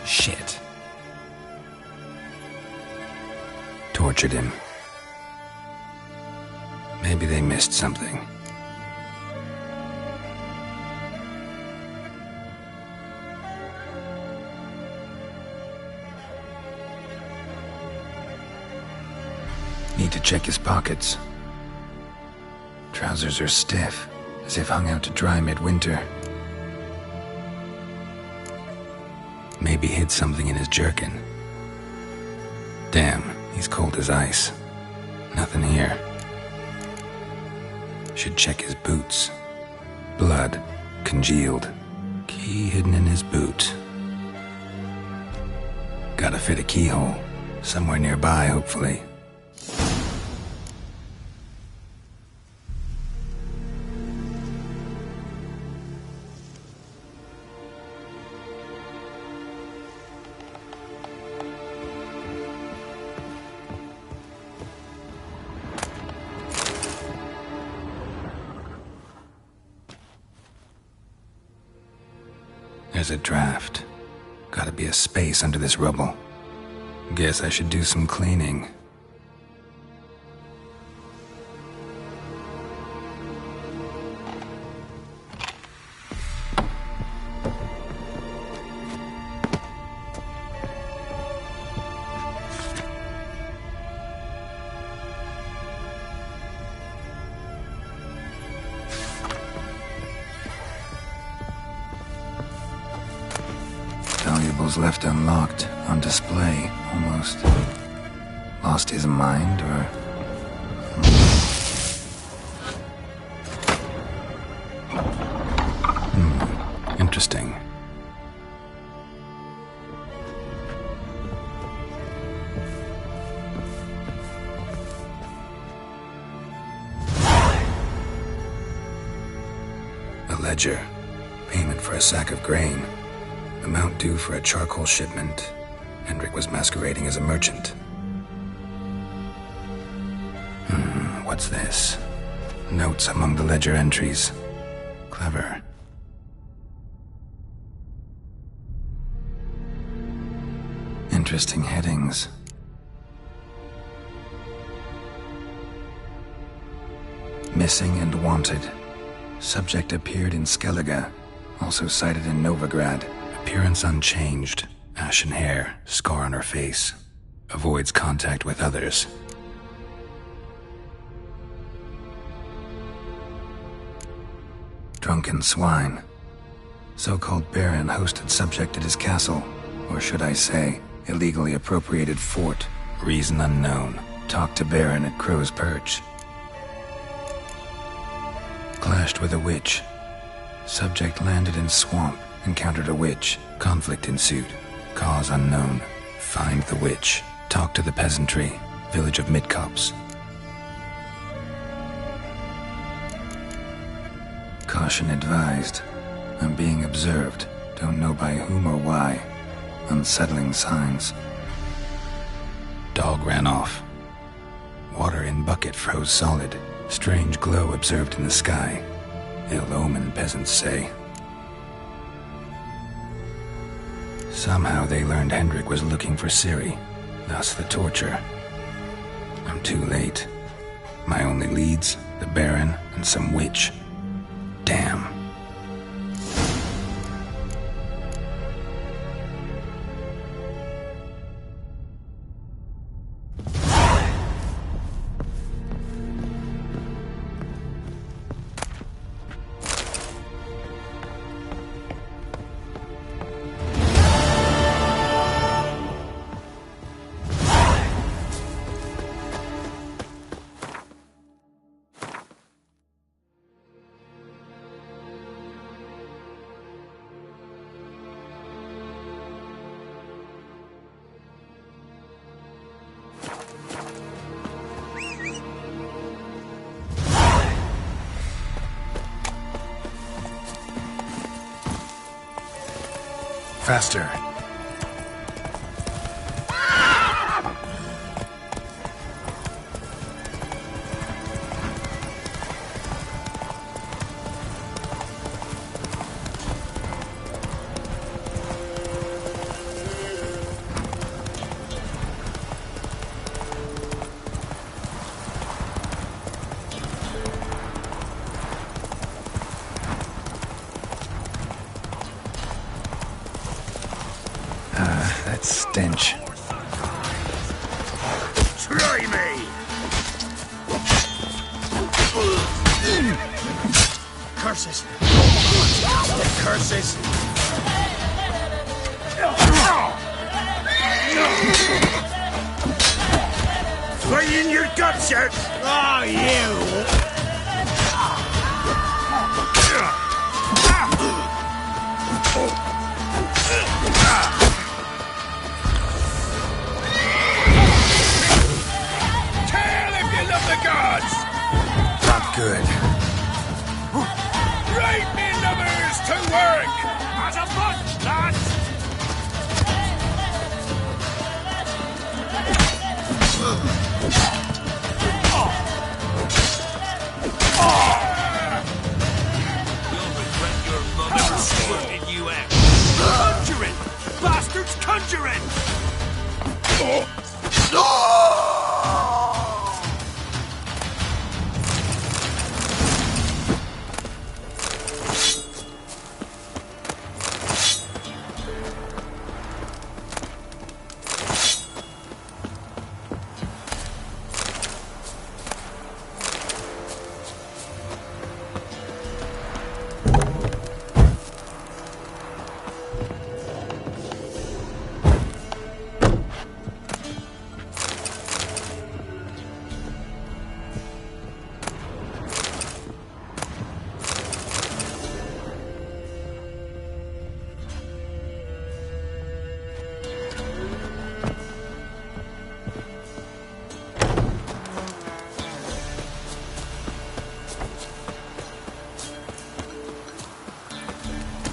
S3: Shit. Tortured him. Maybe they missed something. Need to check his pockets. Trousers are stiff, as if hung out to dry midwinter. Maybe hid something in his jerkin. Damn, he's cold as ice. Nothing here. Should check his boots. Blood, congealed. Key hidden in his boot. Gotta fit a keyhole. Somewhere nearby, hopefully. There's a draft. Gotta be a space under this rubble. Guess I should do some cleaning. Valuables left unlocked, on display, almost. Lost his mind, or... Interesting. A ledger. Payment for a sack of grain. Amount due for a charcoal shipment. Hendrik was masquerading as a merchant. What's this? Notes among the ledger entries. Clever. Interesting headings. Missing and wanted. Subject appeared in Skellige, also sighted in Novigrad. Appearance unchanged. Ashen hair, scar on her face. Avoids contact with others. Drunken swine. So-called Baron hosted subject at his castle. Or should I say, illegally appropriated fort. Reason unknown. Talked to Baron at Crow's Perch. Clashed with a witch. Subject landed in swamp. Encountered a witch. Conflict ensued. Cause unknown. Find the witch. Talk to the peasantry. Village of Midcopse. Caution advised. I'm being observed. Don't know by whom or why. Unsettling signs. Dog ran off. Water in bucket froze solid. Strange glow observed in the sky. Ill omen, peasants say. Somehow they learned Hendrik was looking for Ciri, thus the torture. I'm too late. My only leads, the Baron and some witch. Damn. Faster. That stench.
S22: Try me!
S18: Curses! Curses!
S22: Play in your guts out!
S18: Oh, you!
S22: Gods!
S3: Not good.
S22: Right, me lovers, to work! As a foot, lads!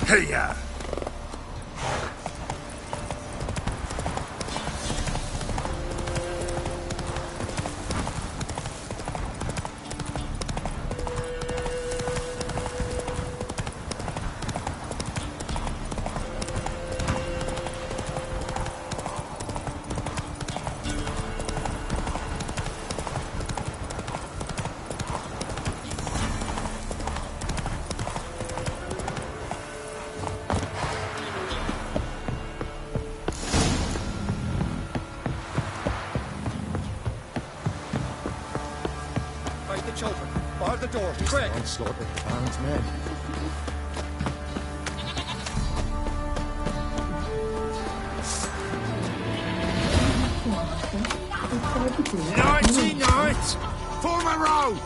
S22: Hey-ya!
S1: Onslaught of the Baron's men.
S11: Nighty-night! Form a row!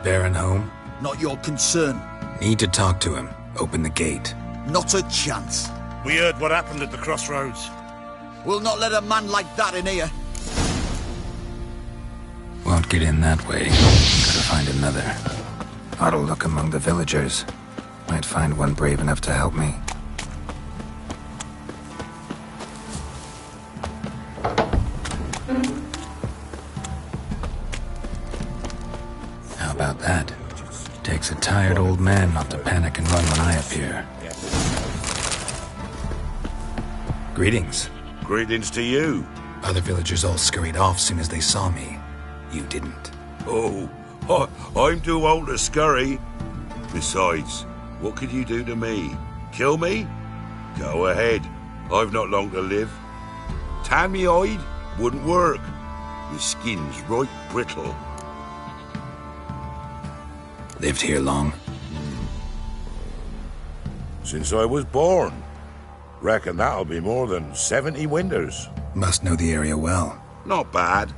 S3: Baron home?
S9: Not your concern.
S3: Need to talk to him. Open the gate.
S9: Not a chance.
S22: We heard what happened at the crossroads.
S9: We'll not let a man like that in here.
S3: Won't get in that way. Gotta find another. Ought to look among the villagers. Might find one brave enough to help me. How about that? Takes a tired old man not to panic and run when I appear. Greetings.
S22: Greetings to you.
S3: Other villagers all scurried off soon as they saw me. You didn't.
S22: Oh, I'm too old to scurry. Besides, what could you do to me? Kill me? Go ahead. I've not long to live. Tan me hide? Wouldn't work. My skin's right brittle.
S3: Lived here long?
S22: Since I was born. Reckon that'll be more than 70 winters.
S3: Must know the area well.
S22: Not bad.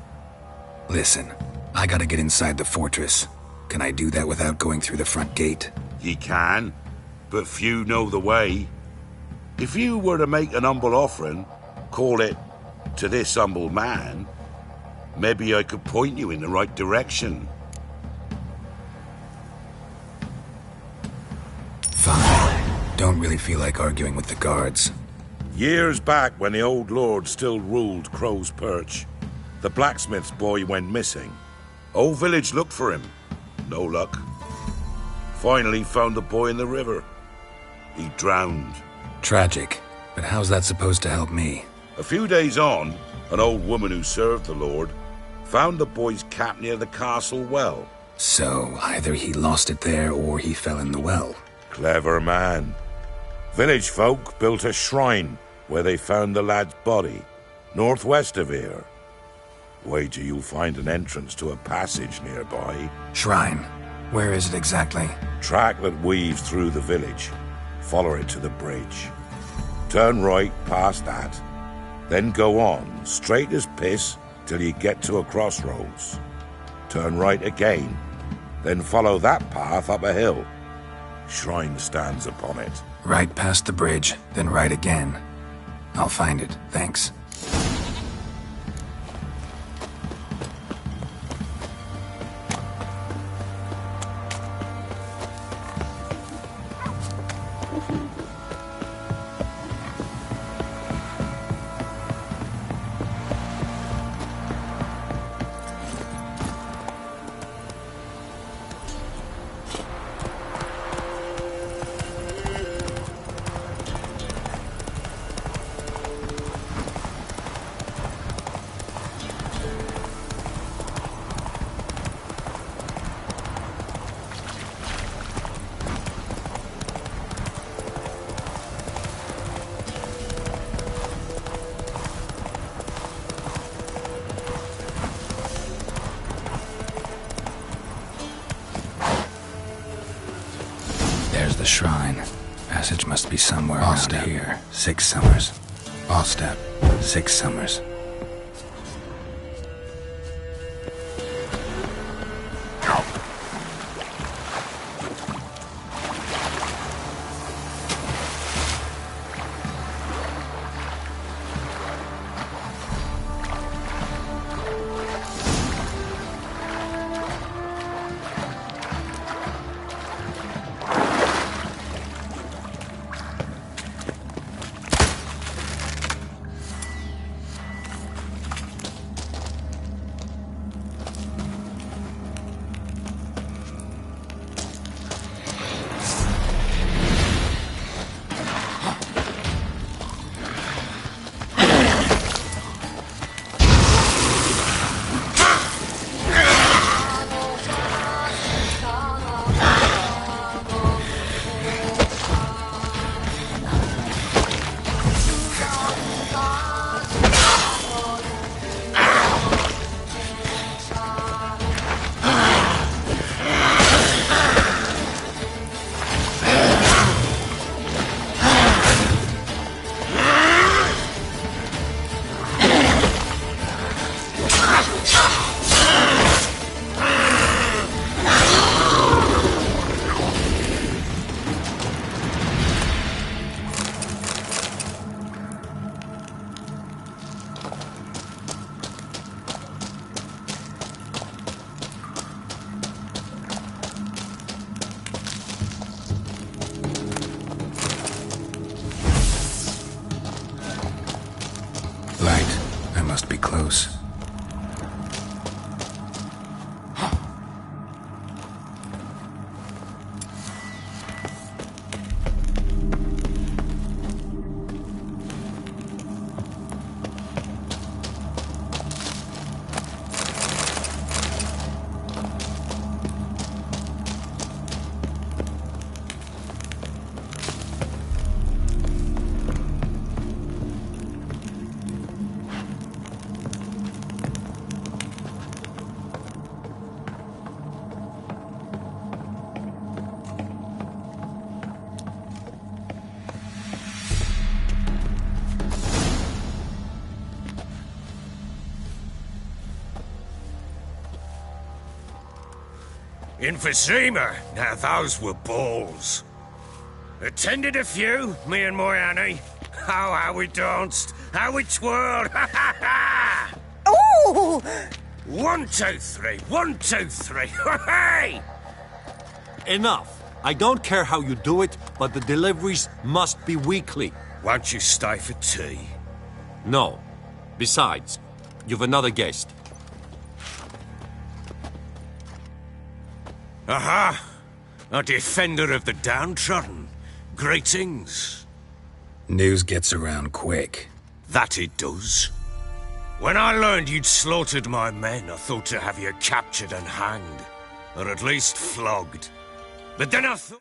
S3: Listen, I gotta get inside the fortress. Can I do that without going through the front gate?
S22: Ye can, but few know the way. If you were to make an humble offering, call it, to this humble man, maybe I could point you in the right direction.
S3: Fine. Don't really feel like arguing with the guards.
S22: Years back, when the old lord still ruled Crow's Perch, the blacksmith's boy went missing. Whole village looked for him. No luck. Finally found the boy in the river. He drowned.
S3: Tragic. But how's that supposed to help me?
S22: A few days on, an old woman who served the lord found the boy's cap near the castle well.
S3: So, either he lost it there or he fell in the well.
S22: Clever man. Village folk built a shrine where they found the lad's body, northwest of here. Wait till you'll find an entrance to a passage nearby.
S3: Shrine? Where is it exactly?
S22: Track that weaves through the village. Follow it to the bridge. Turn right past that. Then go on, straight as piss, till you get to a crossroads. Turn right again. Then follow that path up a hill. Shrine stands upon it.
S3: Right past the bridge, then right again. I'll find it, thanks. the shrine. Passage must be somewhere around here. 6 summers. All step. 6 summers. Light. I must be close.
S22: In Vizima, now those were balls. Attended a few, me and my Annie. Oh, how we danced, how we twirled, ha ha ha!
S5: Ooh!
S22: 1, 2, 3, 1, 2, 3, hey!
S7: Enough. I don't care how you do it, but the deliveries must be weekly.
S22: Won't you stay for tea?
S7: No. Besides, you've another guest.
S22: Aha! A defender of the downtrodden. Greetings.
S3: News gets around quick.
S22: That it does. When I learned you'd slaughtered my men, I thought to have you captured and hanged. Or at least flogged. But then I thought...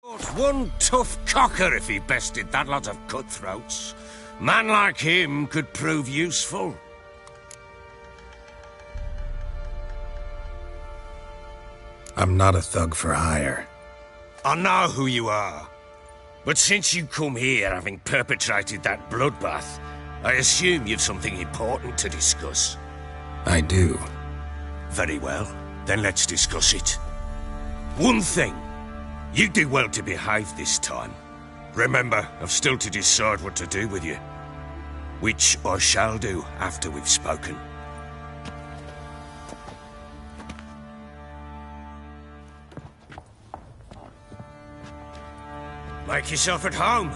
S5: One tough cocker if he bested that lot of cutthroats. Man like him could prove useful.
S3: I'm not a thug for hire.
S5: I know who you are. But since you come here having perpetrated that bloodbath, I assume you've something important to discuss.
S3: I do.
S5: Very well. Then let's discuss it. One thing. You do well to behave this time. Remember, I've still to decide what to do with you. Which I shall do after we've spoken. Make yourself at home.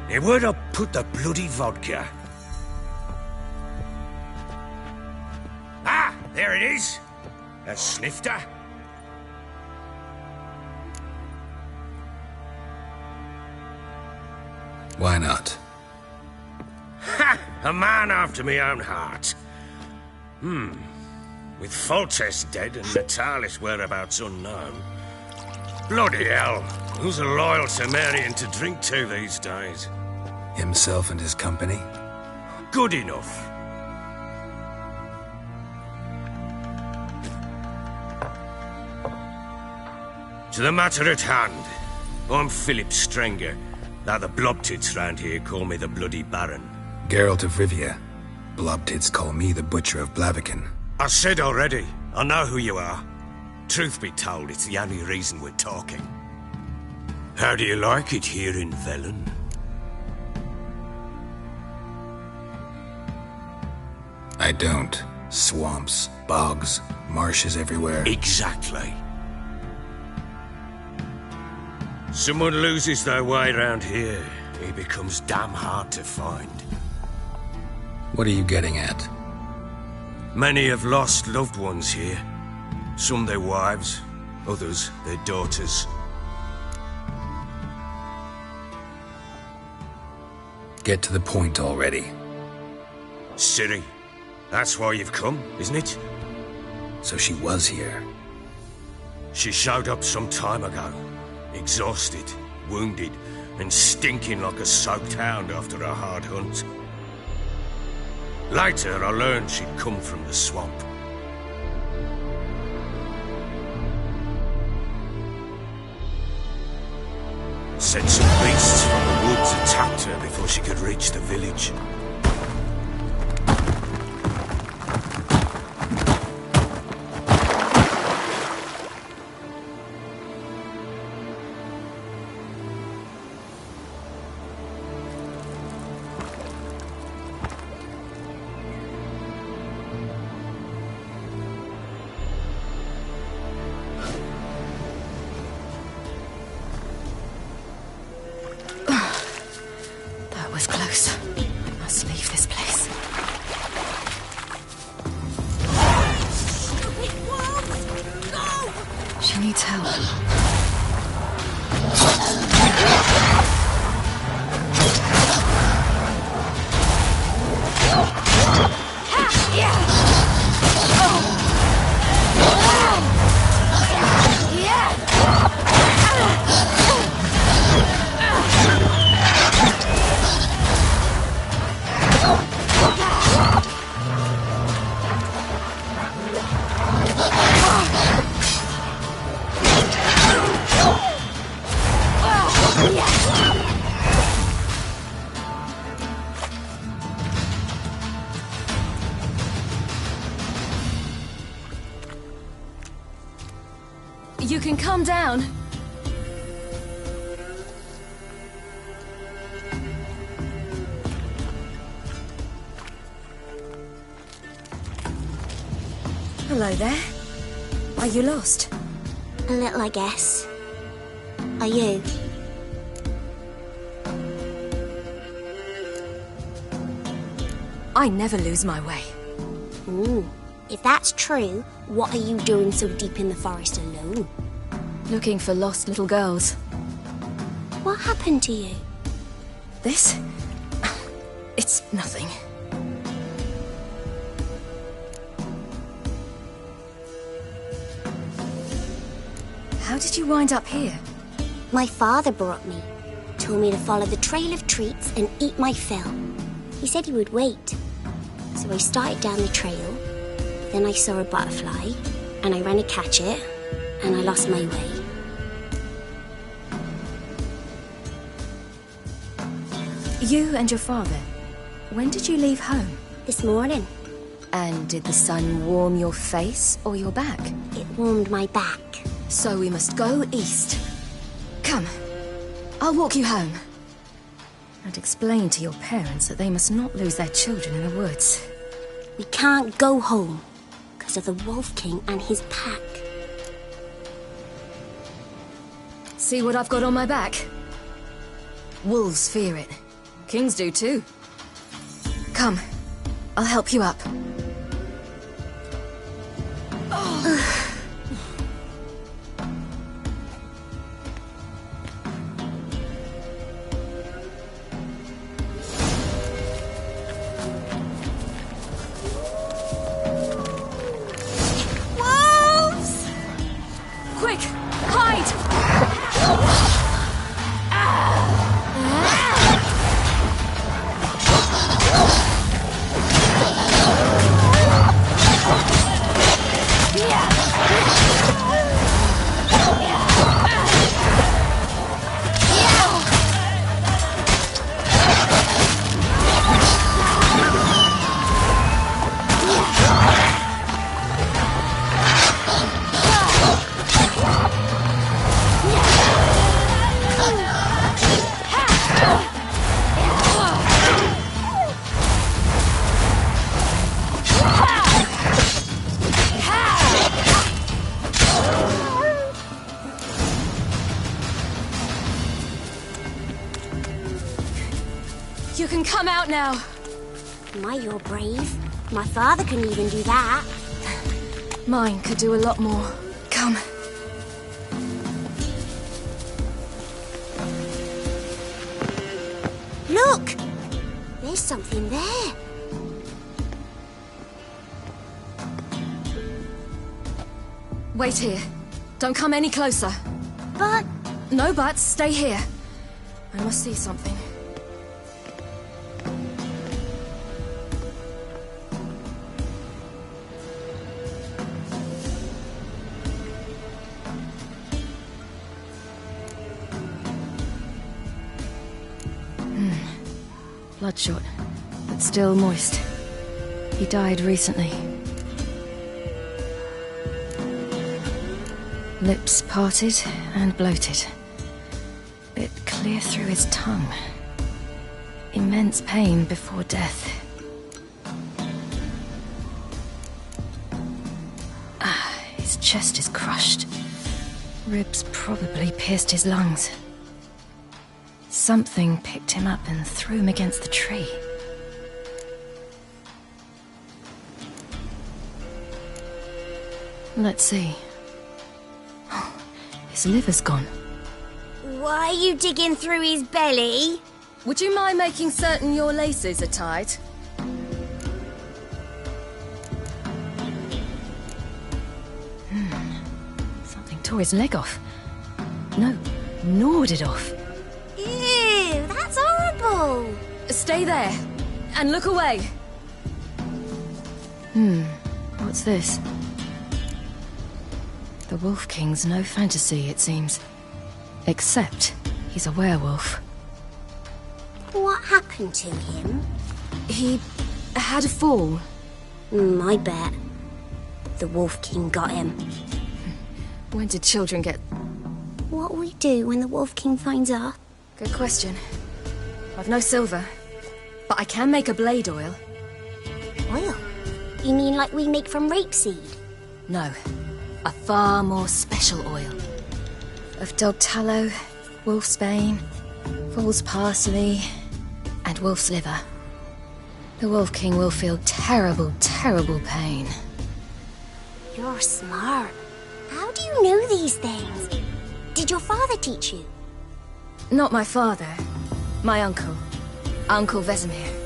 S5: Now, where'd I put the bloody vodka? Ah, there it is. A snifter.
S3: Why not?
S5: Ha! A man after my own heart. With Foltest dead and Natalis' whereabouts unknown. Bloody hell. Who's a loyal Cimmerian to drink to these days?
S3: Himself and his company?
S5: Good enough. To the matter at hand. I'm Philip Strenger. Now the Blobtits round here call me the Bloody Baron.
S3: Geralt of Rivia. Blobtits call me the Butcher of Blaviken.
S5: I said already, I know who you are. Truth be told, it's the only reason we're talking. How do you like it here in Velen?
S3: I don't. Swamps, bogs, marshes everywhere.
S5: Exactly. Someone loses their way around here, he becomes damn hard to find.
S3: What are you getting at?
S5: Many have lost loved ones here. Some their wives, others their daughters.
S3: Get to the point already.
S5: Ciri, that's why you've come, isn't it?
S3: So she was here.
S5: She showed up some time ago. Exhausted, wounded, and stinking like a soaked hound after a hard hunt. Later, I learned she'd come from the swamp. Said some beasts from the woods attacked her before she could reach the village.
S4: Was close. I must leave this place. She needs help. You can calm down. Hello there. Are you lost?
S10: A little, I guess. Are you?
S4: I never lose my way.
S10: Ooh. If that's true, what are you doing so deep in the forest alone?
S4: Looking for lost little girls.
S10: What happened to you?
S4: This? It's nothing.
S8: How did you wind up here?
S10: My father brought me. Told me to follow the trail of treats and eat my fill. He said he would wait. So I started down the trail. Then I saw a butterfly, and I ran to catch it, and I lost my way.
S8: You and your father, when did you leave home?
S10: This morning.
S8: And did the sun warm your face or your back?
S10: It warmed my back.
S8: So we must go east. Come, I'll walk you home. And explain to your parents that they must not lose their children in the woods.
S10: We can't go home because of the Wolf King and his pack.
S8: See what I've got on my back? Wolves fear it. Kings do too. Come, I'll help you up.
S10: Wolves!
S8: Quick, hide! You can come out now.
S10: My, you're brave. My father can even do that.
S8: Mine could do a lot more. Come.
S10: Look! There's something there.
S8: Wait here. Don't come any closer.
S10: But...
S8: No buts. Stay here. I must see something. Bloodshot, but still moist. He died recently. Lips parted and bloated. Bit clear through his tongue. Immense pain before death. His chest is crushed. Ribs probably pierced his lungs. Something picked him up and threw him against the tree. Let's see. Oh, his liver's gone.
S10: Why are you digging through his belly?
S8: Would you mind making certain your laces are tied? Something tore his leg off. No, gnawed it off.
S10: Ew, that's horrible.
S8: Stay there, and look away. What's this? The Wolf King's no fantasy, it seems. Except he's a werewolf.
S10: What happened to him?
S8: He had a fall.
S10: I bet. The Wolf King got him.
S8: When did children get...
S10: What'll we do when the Wolf King finds out?
S8: Good question. I've no silver, but I can make a blade oil.
S10: Oil? You mean like we make from rapeseed?
S8: No, a far more special oil. Of dog tallow, wolf's bane, foal's parsley, and wolf's liver. The Wolf King will feel terrible, terrible pain.
S10: You're smart. How do you know these things? Did your father teach you?
S8: Not my father. My uncle. Uncle Vesemir.